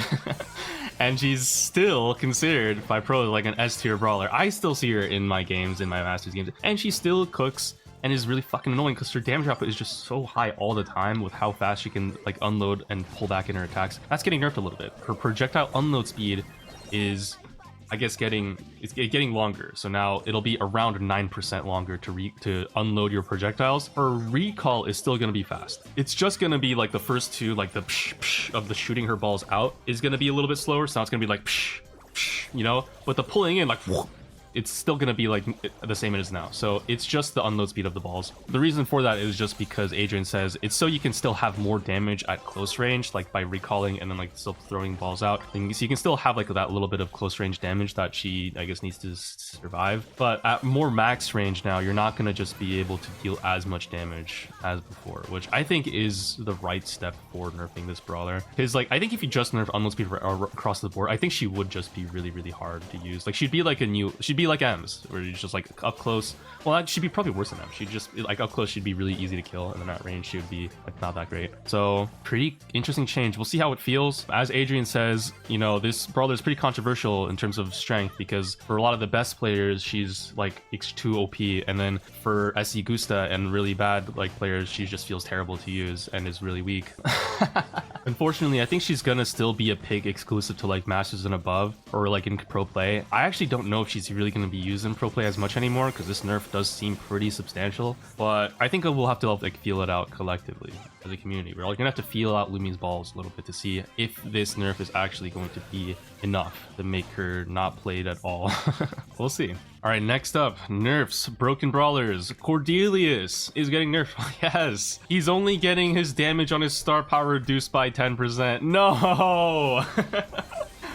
Speaker 1: And she's still considered by pros like an S tier brawler. I still see her in my games, in my Masters games, and she still cooks and is really fucking annoying because her damage output is just so high all the time with how fast she can like unload and pull back in her attacks. That's getting nerfed a little bit. Her projectile unload speed is, I guess, getting longer. So now it'll be around 9% longer to unload your projectiles. Her recall is still going to be fast. It's just going to be like the first two, like the psh, psh of the shooting her balls out is going to be a little bit slower. So now it's going to be like psh, psh, but the pulling in, like, whoop, it's still going to be like the same it is now. So it's just the unload speed of the balls. The reason for that is just because Adrian says it's so you can still have more damage at close range, like by recalling and then like still throwing balls out. And so you can still have like that little bit of close range damage that she, I guess, needs to survive. But at more max range now, you're not going to just be able to deal as much damage as before, which I think is the right step for nerfing this brawler. Because like, I think if you just nerf unload speed across the board, I think she would just be really, really hard to use. Like, she'd be like M's, where you're just like up close. Well, that should be probably worse than M. She'd just like up close, she'd be really easy to kill, and then at range she would be like not that great. So pretty interesting change. We'll see how it feels. As Adrian says, this brawler is pretty controversial in terms of strength, because for a lot of the best players she's like too OP, and then for SE Gusta and really bad like players she just feels terrible to use and is really weak. Unfortunately, I think she's gonna still be a pig exclusive to like Masters and above, or like in pro play. I actually don't know if she's really gonna be used in pro play as much anymore, because this nerf does seem pretty substantial. But I think we'll have to like feel it out collectively as a community. We're all gonna have to feel out Lumi's balls a little bit to see if this nerf is actually going to be enough to make her not played at all. We'll see. All right, next up, nerfs, broken brawlers. Cordelius is getting nerfed. Yes, he's only getting his damage on his star power reduced by 10%. No,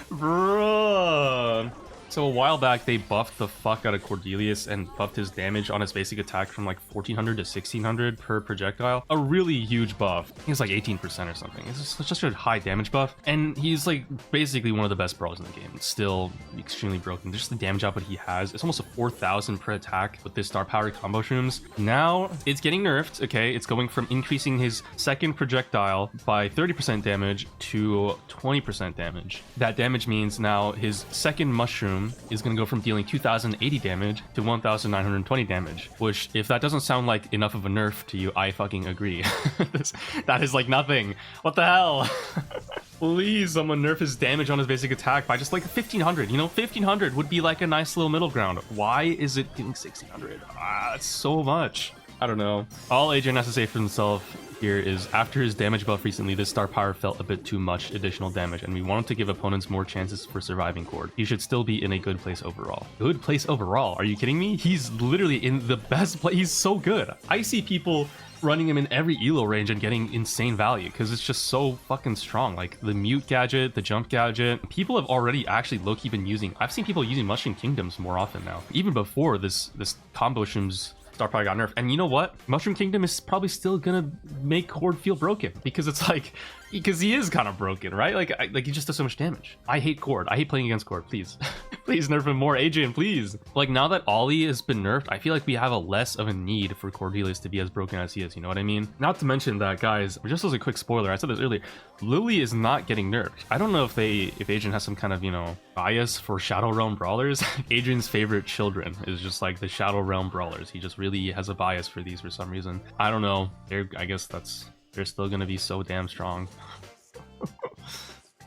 Speaker 1: bro. So a while back, they buffed the fuck out of Cordelius and buffed his damage on his basic attack from like 1400 to 1600 per projectile. A really huge buff. I think it's like 18% or something. It's just a high damage buff. And he's like basically one of the best brawlers in the game. It's still extremely broken. Just the damage output he has. It's almost a 4000 per attack with this star power combo shrooms. Now it's getting nerfed. Okay, it's going from increasing his second projectile by 30% damage to 20% damage. That damage means now his second mushroom is going to go from dealing 2080 damage to 1920 damage, which if that doesn't sound like enough of a nerf to you, I fucking agree. That is like nothing. What the hell? Please, someone nerf his damage on his basic attack by just like 1500. You know, 1500 would be like a nice little middle ground. Why is it doing 1600? That's so much. I don't know. All Adrian has to say for himself here is after his damage buff recently, this star power felt a bit too much additional damage, and we wanted to give opponents more chances for surviving Cord. He should still be in a good place overall. Good place overall? Are you kidding me? He's literally in the best place. He's so good. I see people running him in every elo range and getting insane value because it's just so fucking strong. Like the mute gadget, the jump gadget, people have already actually low-key been using. I've seen people using Mushroom Kingdoms more often now, even before this combo shrooms star power got nerfed. And you know what? Mushroom Kingdom is probably still gonna make Cord feel broken because it's like, because he is kind of broken, right? Like he just does so much damage. I hate Cord. I hate playing against Cord. Please, please nerf him more, Adrian, please. Like now that Ollie has been nerfed, I feel like we have a less of a need for Cordelius to be as broken as he is. You know what I mean? Not to mention that, guys, just as a quick spoiler, I said this earlier, Lily is not getting nerfed. I don't know if Adrian has some kind of, you know, bias for Shadow Realm brawlers. Adrian's favorite children is just like the Shadow Realm brawlers. He just really has a bias for these for some reason. I don't know. I guess they're still gonna be so damn strong.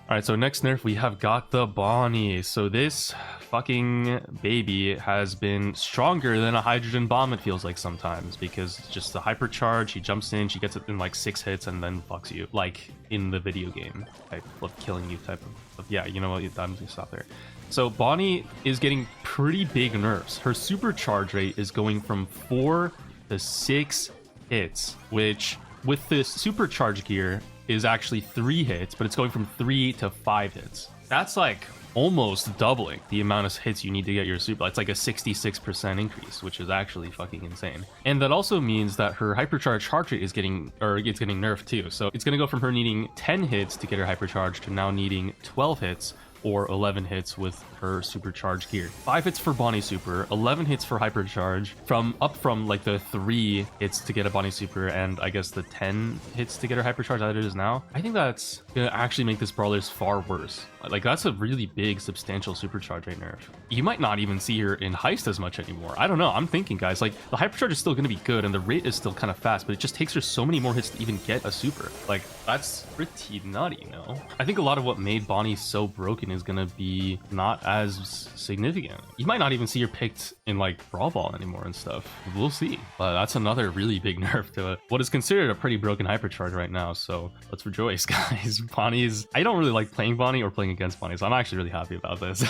Speaker 1: Alright, so next nerf we have got the Bonnie. So this fucking baby has been stronger than a hydrogen bomb, it feels like sometimes, because it's just the hypercharge, he jumps in, she gets it in like 6 hits and then fucks you, like in the video game type of killing you type of yeah, you know what, I'm gonna stop there. So Bonnie is getting pretty big nerfs. Her supercharge rate is going from 4 to 6 hits, which with this supercharge gear is actually 3 hits, but it's going from 3 to 5 hits. That's like almost doubling the amount of hits you need to get your super. It's like a 66% increase, which is actually fucking insane. And that also means that her hypercharge charge rate is getting nerfed too. So it's gonna go from her needing 10 hits to get her hypercharge to now needing 12 hits or 11 hits with her supercharge gear. 5 hits for Bonnie Super, 11 hits for hypercharge, up from like the 3 hits to get a Bonnie Super and I guess the 10 hits to get her hypercharge that it is now. I think that's gonna actually make this brawler's far worse. Like that's a really big substantial supercharge rate nerf. You might not even see her in heist as much anymore. I don't know, I'm thinking, guys, like the hypercharge is still gonna be good and the rate is still kind of fast, but it just takes her so many more hits to even get a super. Like that's pretty nutty, you know? I think a lot of what made Bonnie so broken is gonna be not as significant. You might not even see her picked in like Brawl Ball anymore and stuff. We'll see. But that's another really big nerf to what is considered a pretty broken hypercharge right now. So let's rejoice, guys. Bonnie's, I don't really like playing Bonnie or playing against Bonnie, so I'm actually really happy about this.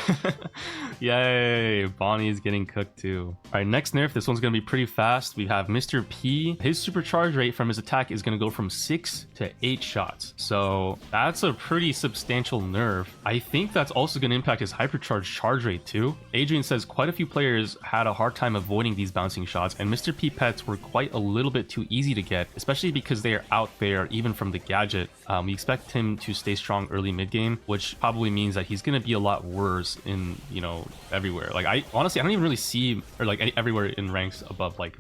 Speaker 1: Yay, Bonnie's getting cooked too. All right, next nerf, this one's gonna be pretty fast. We have Mr. P. His supercharge rate from his attack is gonna go from 6 to 8 shots. So that's a pretty substantial nerf. I think that's also gonna impact his hypercharge charge rate too. Adrian says quite a few players had a hard time avoiding these bouncing shots, and Mr. P pets were quite a little bit too easy to get, especially because they are out there even from the gadget. We expect him to stay strong early mid game, which probably means that he's going to be a lot worse in, you know, everywhere. Like I honestly don't even really see, or like everywhere in ranks above like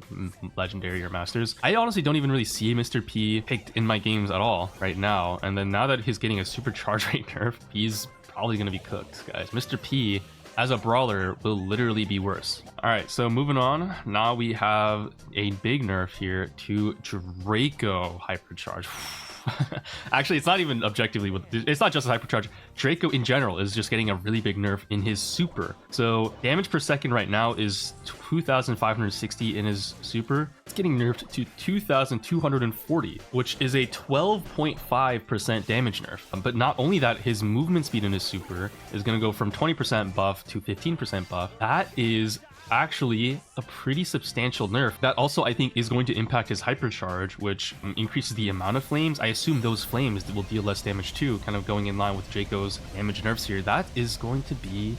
Speaker 1: legendary or masters, I honestly don't even really see Mr. P picked in my games at all right now. And then now that he's getting a supercharge rate nerf, he's probably going to be cooked, guys. Mr. P as a brawler will literally be worse. All right, so moving on. Now we have a big nerf here to Draco hypercharge. Actually, it's not even objectively, it's not just a hypercharge. Draco in general is just getting a really big nerf in his super. So damage per second right now is 2,560 in his super. It's getting nerfed to 2,240, which is a 12.5% damage nerf. But not only that, his movement speed in his super is going to go from 20% buff to 15% buff. That is actually a pretty substantial nerf. That also, I think, is going to impact his hypercharge, which increases the amount of flames. I assume those flames will deal less damage too, kind of going in line with Draco's damage nerfs here. That is going to be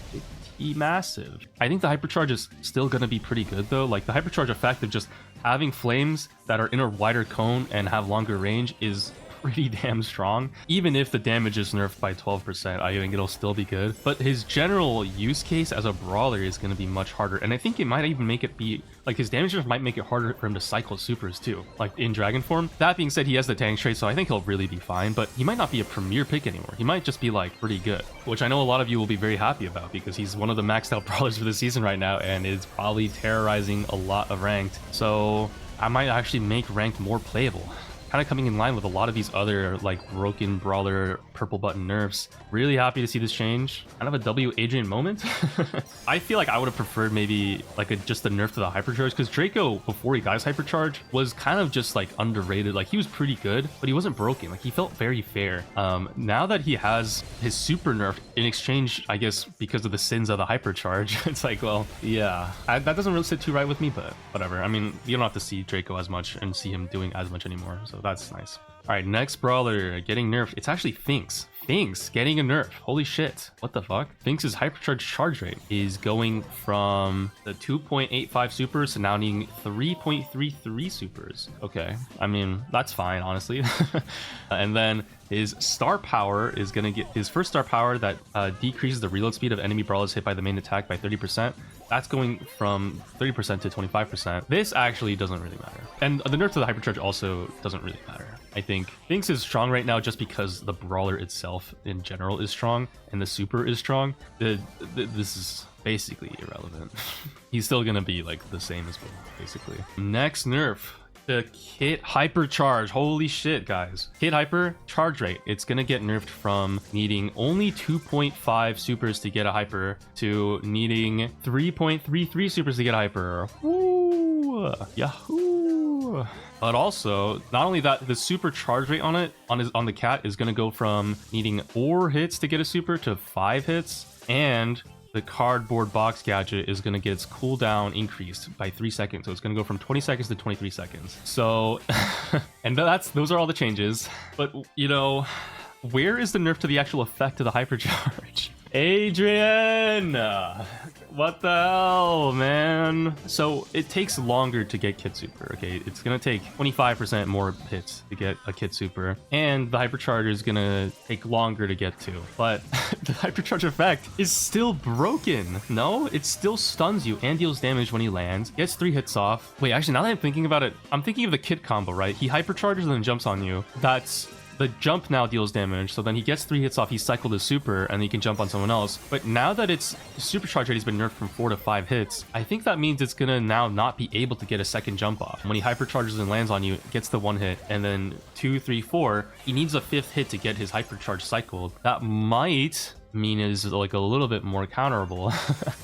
Speaker 1: be massive. I think the hypercharge is still gonna be pretty good though. Like the hypercharge effect of just having flames that are in a wider cone and have longer range is pretty damn strong. Even if the damage is nerfed by 12%, I think it'll still be good. But his general use case as a brawler is going to be much harder. And I think it might even make it be, like his damage nerf might make it harder for him to cycle supers too, like in dragon form. That being said, he has the tank trait, so I think he'll really be fine. But he might not be a premier pick anymore. He might just be like pretty good, which I know a lot of you will be very happy about because he's one of the maxed out brawlers for the season right now and is probably terrorizing a lot of ranked. So I might actually make ranked more playable. Kind of coming in line with a lot of these other like broken brawler purple button nerfs. Really happy to see this change. Kind of a W Adrian moment. I feel like I would have preferred maybe like just a nerf to the hypercharge, because Draco before he got his hypercharge was kind of just like underrated. Like he was pretty good, but he wasn't broken. Like he felt very fair. Now that he has his super nerf in exchange, I guess because of the sins of the hypercharge, it's like, well, yeah, that doesn't really sit too right with me, but whatever. I mean, you don't have to see Draco as much and see him doing as much anymore, so that's nice. All right, next brawler getting nerfed. It's actually Finx. Finx getting a nerf. Holy shit. What the fuck? Finx's hypercharge charge rate is going from the 2.85 supers to now needing 3.33 supers. Okay. I mean, that's fine, honestly. And then his star power is going to get his first star power that decreases the reload speed of enemy brawlers hit by the main attack by 30%. That's going from 30% to 25%. This actually doesn't really matter. And the nerf to the hypercharge also doesn't really matter. I think Finx is strong right now just because the brawler itself in general is strong and the super is strong. This is basically irrelevant. He's still gonna be like the same as well, basically. Next nerf, the Kit Hypercharge. Holy shit, guys. Kit Hyper charge rate. It's gonna get nerfed from needing only 2.5 supers to get a hyper to needing 3.33 supers to get a hyper. Woo! Yahoo! But also, not only that, the super charge rate on it, on the cat, is going to go from needing 4 hits to get a super to 5 hits, and the cardboard box gadget is going to get its cooldown increased by 3 seconds. So it's going to go from 20 seconds to 23 seconds. So, and those are all the changes. But, you know, where is the nerf to the actual effect of the hypercharge? Adrian! What the hell, man? So it takes longer to get Kit Super, okay? It's gonna take 25% more hits to get a Kit Super, and the hypercharge is gonna take longer to get to. But the hypercharge effect is still broken. No, it still stuns you and deals damage when he lands. Gets 3 hits off. Wait, actually, now that I'm thinking about it, I'm thinking of the Kit combo, right? He hypercharges and then jumps on you. That's... The jump now deals damage, so then he gets 3 hits off, he cycled his super, and he can jump on someone else. But now that its supercharge rate has been nerfed from 4 to 5 hits, I think that means it's gonna now not be able to get a second jump off. When he hypercharges and lands on you, it gets the 1 hit, and then 2, 3, 4, he needs a 5th hit to get his hypercharge cycled. That might mean is like a little bit more counterable.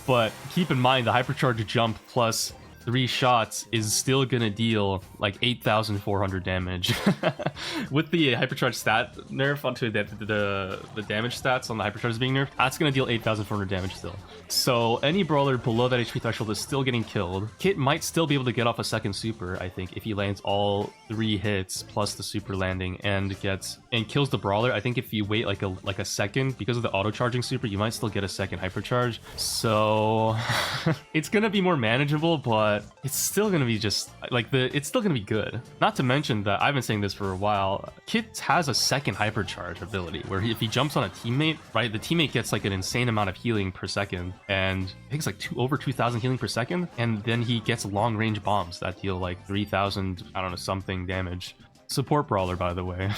Speaker 1: But keep in mind, the hypercharge jump plus 3 shots is still gonna deal like 8,400 damage. With the hypercharge stat nerf onto the damage stats on the hypercharge being nerfed, that's gonna deal 8,400 damage still. So any brawler below that HP threshold is still getting killed. Kit might still be able to get off a second super, I think, if he lands all 3 hits plus the super landing and kills the brawler. I think if you wait like a second, because of the auto charging super, you might still get a second hypercharge. So it's gonna be more manageable, but it's still gonna be just like it's still gonna be good. Not to mention that I've been saying this for a while, Kit has a second hypercharge ability where if he jumps on a teammate, right, the teammate gets like an insane amount of healing per second, and I think it's like over 2,000 healing per second, and then he gets long range bombs that deal like 3,000, I don't know, something damage. Support brawler, by the way.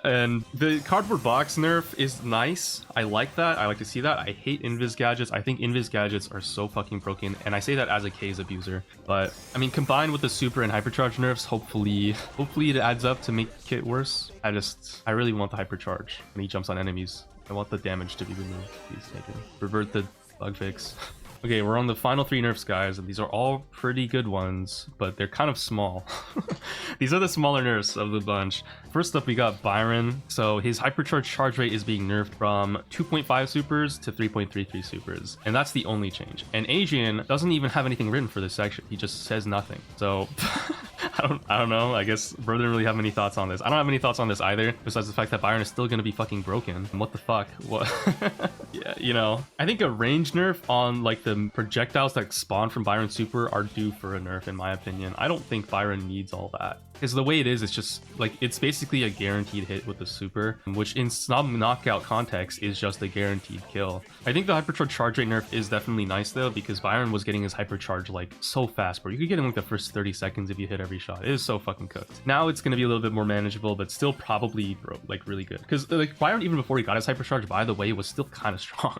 Speaker 1: And the cardboard box nerf is nice. I like that. I like to see that. I hate invis gadgets. I think invis gadgets are so fucking broken, and I say that as a Kaze abuser. But I mean, combined with the super and hypercharge nerfs, hopefully it adds up to make Kit worse. I really want the hypercharge when he jumps on enemies. I want the damage to be removed. Please make it. Revert the bug fix. Okay, we're on the final 3 nerfs, guys, and these are all pretty good ones, but they're kind of small. These are the smaller nerfs of the bunch. First up, we got Byron. So his hypercharge charge rate is being nerfed from 2.5 supers to 3.33 supers, and that's the only change. And Adrian doesn't even have anything written for this section. He just says nothing. So I don't know. I guess bro didn't really have any thoughts on this. I don't have any thoughts on this either, besides the fact that Byron is still gonna be fucking broken. What the fuck? What? Yeah, you know, I think a range nerf on like the projectiles that spawn from Byron's super are due for a nerf, in my opinion. I don't think Byron needs all that, because the way it is, it's just like, it's basically a guaranteed hit with the super, which in some knockout context is just a guaranteed kill. I think the hypercharge charge rate nerf is definitely nice though, because Byron was getting his hypercharge like so fast, bro. You could get in like the first 30 seconds if you hit every shot. It is so fucking cooked. Now it's going to be a little bit more manageable, but still probably, bro, like really good, because like Byron, even before he got his hypercharge, by the way, was still kind of strong.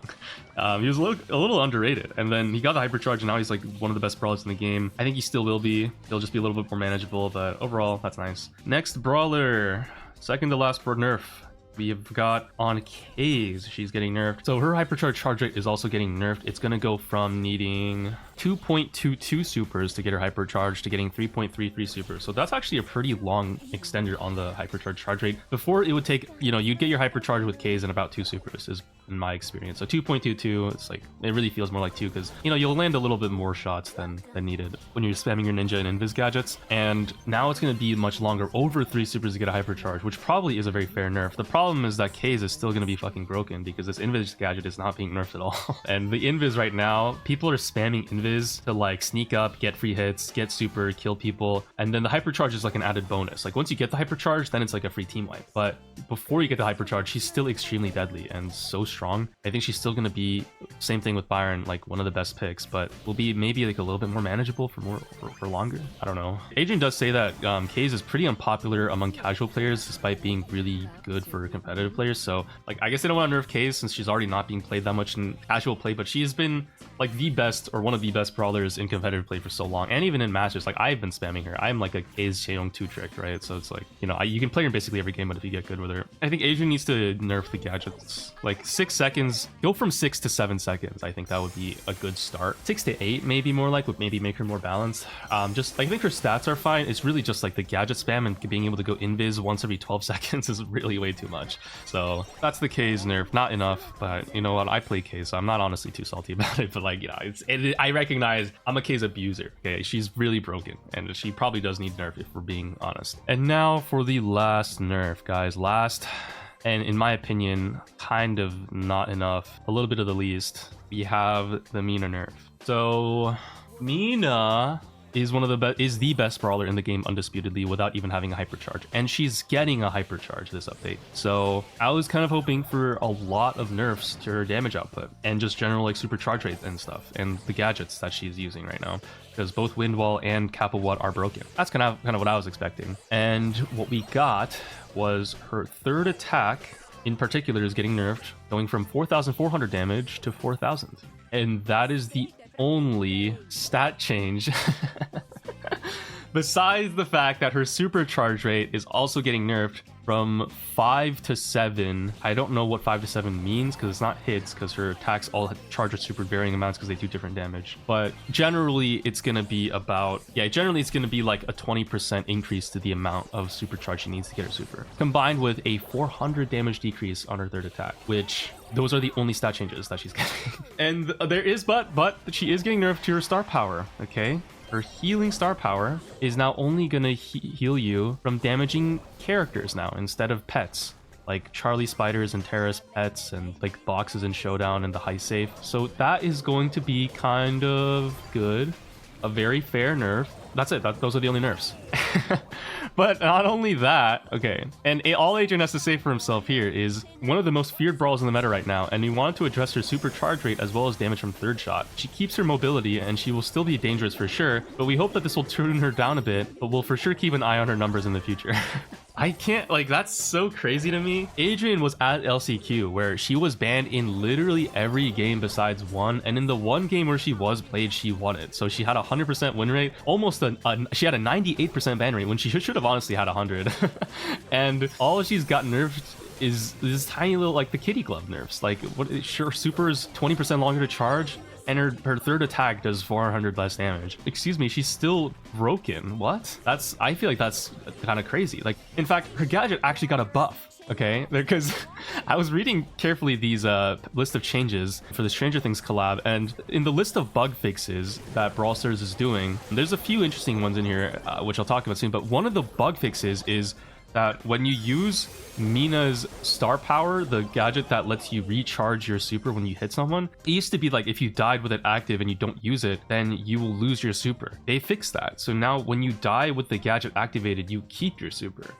Speaker 1: He was a little underrated, and then he got the hypercharge, and now he's like one of the best brawlers in the game. I think he still will be. He'll just be a little bit more manageable, but overall, that's nice. Next brawler, second to last for nerf, we have got on Kaze. She's getting nerfed. So her hypercharge charge rate is also getting nerfed. It's going to go from needing 2.22 supers to get her hypercharge to getting 3.33 supers. So that's actually a pretty long extender on the hypercharge charge rate. Before, it would take, you know, you'd get your hypercharge with Kaze in about 2 supers, is in my experience. So 2.22, it's like, it really feels more like 2, because, you know, you'll land a little bit more shots than needed when you're spamming your ninja and invis gadgets. And now it's going to be much longer, over 3 supers to get a hypercharge, which probably is a very fair nerf. The problem is that Kaze is still going to be fucking broken, because this invis gadget is not being nerfed at all. And the invis right now, people are spamming invis to like sneak up, get free hits, get super, kill people, and then the hypercharge is like an added bonus. Like once you get the hypercharge, then it's like a free team wipe. But before you get the hypercharge, she's still extremely deadly and so strong. I think she's still going to be, same thing with Byron, like one of the best picks, but will be maybe like a little bit more manageable for longer. I don't know. Adrian does say that Kaze is pretty unpopular among casual players, despite being really good for competitive players. So like, I guess they don't want to nerf Kaze since she's already not being played that much in casual play, but she has been like the best, or one of the best brawlers in competitive play for so long, and even in matches. Like I've been spamming her. I'm like a Kaze Jae-yong 2 trick, right? So it's like, you know, you can play her in basically every game, but if you get good with her, I think Adrian needs to nerf the gadgets. Like 6 seconds, go from 6 to 7 seconds. I think that would be a good start. 6 to 8 maybe more, like would maybe make her more balanced. Just I think her stats are fine. It's really just like the gadget spam and being able to go invis once every 12 seconds is really way too much. So that's the Kaze nerf. Not enough, but you know what, I play Kaze, so I'm not honestly too salty about it. But like, you know, I recognize I'm a Kaze abuser. Okay, she's really broken, and she probably does need nerf if we're being honest. And now for the last nerf, guys. Last, and in my opinion, kind of not enough, a little bit of the least, we have the Mina nerf. So Mina is the best brawler in the game undisputedly, without even having a hypercharge, and she's getting a hypercharge this update. So I was kind of hoping for a lot of nerfs to her damage output and just general like super charge rate and stuff, and the gadgets that she's using right now, because both wind wall and kappa watt are broken. That's kind of what I was expecting. And what we got was her third attack in particular is getting nerfed, going from 4,400 damage to 4,000, and that is the only stat change besides the fact that her supercharge rate is also getting nerfed from 5 to 7. I don't know what 5 to 7 means, because it's not hits, because her attacks all charge at super varying amounts because they do different damage. But generally it's going to be about, generally it's going to be like a 20% increase to the amount of supercharge she needs to get her super, combined with a 400 damage decrease on her third attack, which those are the only stat changes that she's getting. And there is but she is getting nerfed to her star power. Okay, her healing star power is now only gonna heal you from damaging characters now, instead of pets like Charlie spiders and terrace pets and like boxes in showdown and the high safe. So that is going to be kind of good, a very fair nerf. That's it. Those are the only nerfs. But not only that, okay, and all Adrian has to say for himself here is one of the most feared brawls in the meta right now, and we wanted to address her super charge rate as well as damage from third shot. She keeps her mobility, and she will still be dangerous for sure, but we hope that this will tune her down a bit, but we'll for sure keep an eye on her numbers in the future. I can't, like, that's so crazy to me. Adrian was at LCQ, where she was banned in literally every game besides one, and in the one game where she was played, she won it. So she had a 100% win rate, almost she had a 98% ban rate when she should have honestly had 100. And all she's got nerfed is this tiny little, like, the kitty glove nerfs. Like, what, sure, super is 20% longer to charge, and her third attack does 400 less damage. Excuse me, she's still broken. What? I feel like that's kind of crazy. Like, in fact, her gadget actually got a buff. Okay, because I was reading carefully these list of changes for the Stranger Things collab, and in the list of bug fixes that Brawl Stars is doing, there's a few interesting ones in here, which I'll talk about soon, but one of the bug fixes is that when you use Mina's star power, the gadget that lets you recharge your super when you hit someone, it used to be like if you died with it active and you don't use it, then you will lose your super. They fixed that, so now when you die with the gadget activated, you keep your super.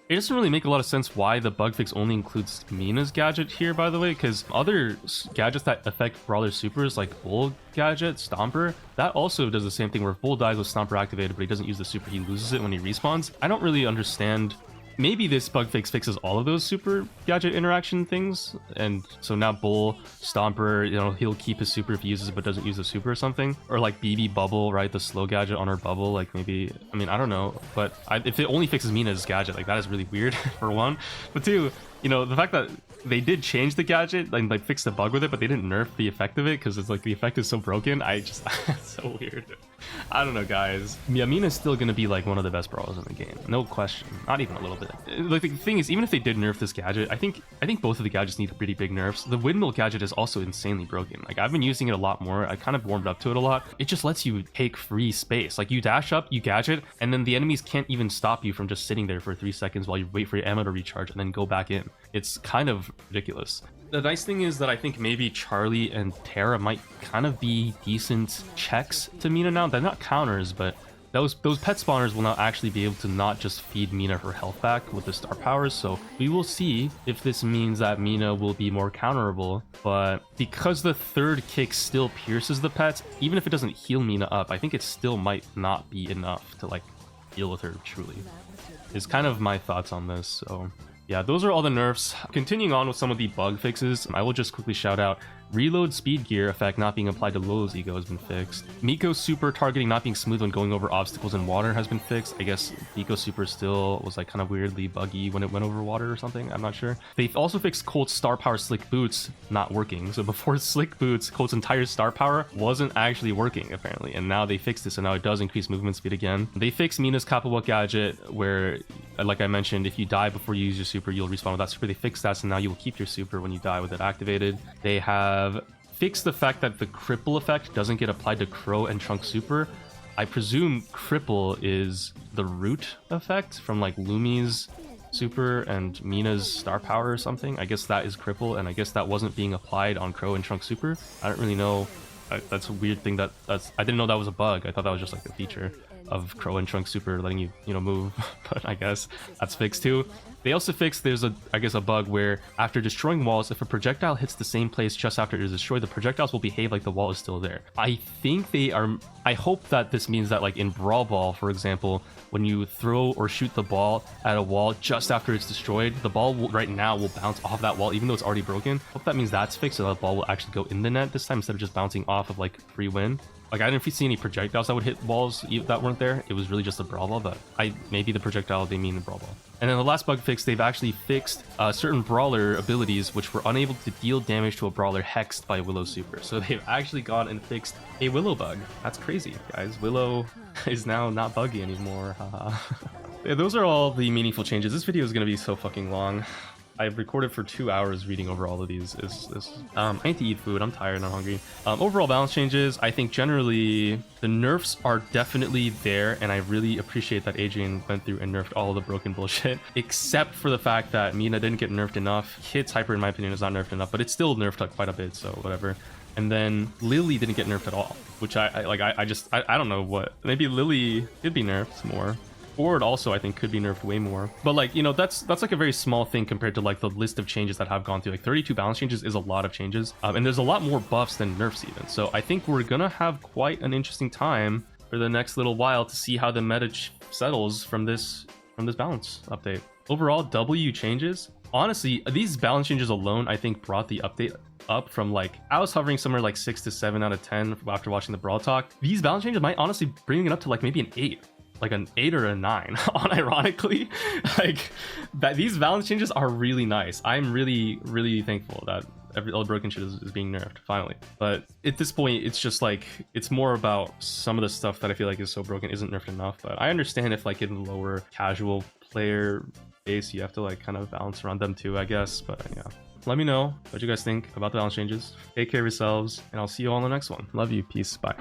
Speaker 1: It doesn't really make a lot of sense why the bug fix only includes Mina's gadget here, by the way, because other gadgets that affect Brawler supers, like Bull gadget, Stomper, that also does the same thing where if Bull dies with Stomper activated, but he doesn't use the super, he loses it when he respawns. I don't really understand. Maybe this bug fix fixes all of those super gadget interaction things, and so now Bull, Stomper, you know, he'll keep his super if he uses it but doesn't use the super or something. Or like BB Bubble, right, the slow gadget on her bubble, like maybe, I mean, I don't know, but if it only fixes Mina's gadget, like that is really weird, for one. But two, you know, the fact that they did change the gadget and like fix the bug with it, but they didn't nerf the effect of it because it's like the effect is so broken. It's so weird. I don't know, guys. Yeah, Mina's still gonna be like one of the best brawlers in the game, no question. Not even a little bit. Like the thing is, even if they did nerf this gadget, I think both of the gadgets need pretty big nerfs. The windmill gadget is also insanely broken. Like I've been using it a lot more. I kind of warmed up to it a lot. It just lets you take free space. Like you dash up, you gadget, and then the enemies can't even stop you from just sitting there for 3 seconds while you wait for your ammo to recharge and then go back in. It's kind of ridiculous. The nice thing is that I think maybe Charlie and Tara might kind of be decent checks to Mina now. They're not counters, but those pet spawners will now actually be able to not just feed Mina her health back with the star powers. So we will see if this means that Mina will be more counterable. But because the third kick still pierces the pets, even if it doesn't heal Mina up, I think it still might not be enough to like deal with her truly. Is kind of my thoughts on this. So yeah, those are all the nerfs. Continuing on with some of the bug fixes, I will just quickly shout out reload speed gear effect not being applied to Lolo's ego has been fixed. Miko's super targeting not being smooth when going over obstacles in water has been fixed. I guess Miko's super still was like kind of weirdly buggy when it went over water or something. I'm not sure. They've also fixed Colt's star power slick boots not working. So before slick boots, Colt's entire star power wasn't actually working apparently, and now they fixed it, so now it does increase movement speed again. They fixed Mina's Kappa gadget where, like I mentioned, if you die before you use your super, you'll respawn with that super. They fixed that, so now you will keep your super when you die with it activated. They have fixed the fact that the cripple effect doesn't get applied to Crow and Trunk super. I presume cripple is the root effect from like Lumi's super and Mina's star power or something. I guess that is cripple, and I guess that wasn't being applied on Crow and Trunk super. I don't really know. That's a weird thing I didn't know that was a bug. I thought that was just like a feature of Crow and Trunk super letting you know, move, but I guess that's fixed too. They also fixed, there's I guess a bug where after destroying walls, if a projectile hits the same place just after it is destroyed, the projectiles will behave like the wall is still there. I think I hope that this means that like in Brawl Ball, for example, when you throw or shoot the ball at a wall just after it's destroyed, the ball right now will bounce off that wall even though it's already broken. Hope that means that's fixed, so that ball will actually go in the net this time instead of just bouncing off of like free win. Like I didn't see any projectiles that would hit walls that weren't there. It was really just a Brawl Ball, but maybe the projectile they mean the Brawl Ball. And then the last bug fix, they've actually fixed certain brawler abilities which were unable to deal damage to a brawler hexed by Willow super. So they've actually gone and fixed a Willow bug. That's crazy, guys. Willow is now not buggy anymore. Yeah, those are all the meaningful changes. This video is going to be so fucking long. I've recorded for 2 hours reading over all of these. I need to eat food. I'm tired and I'm hungry. Overall balance changes, I think generally the nerfs are definitely there, and I really appreciate that Adrian went through and nerfed all of the broken bullshit, except for the fact that Mina didn't get nerfed enough. Hit's hyper, in my opinion, is not nerfed enough, but it's still nerfed quite a bit, so whatever. And then Lily didn't get nerfed at all, which I don't know what. Maybe Lily could be nerfed more. Ford also I think could be nerfed way more, but like, you know, that's like a very small thing compared to like the list of changes that have gone through. Like 32 balance changes is a lot of changes, and there's a lot more buffs than nerfs even. So I think we're gonna have quite an interesting time for the next little while to see how the meta settles from this balance update. Overall W changes, honestly these balance changes alone I think brought the update up from like, I was hovering somewhere like 6 to 7 out of 10 after watching the Brawl Talk. These balance changes might honestly bring it up to like maybe an 8. Like an 8 or a 9 unironically. Like that, these balance changes are really nice. I'm really thankful that all the broken shit is being nerfed finally. But at this point, it's just like it's more about some of the stuff that I feel like is so broken isn't nerfed enough. But I understand if like in lower casual player base, you have to like kind of balance around them too, I guess. But yeah, let me know what you guys think about the balance changes. Take care of yourselves, and I'll see you all in the next one. Love you. Peace. Bye.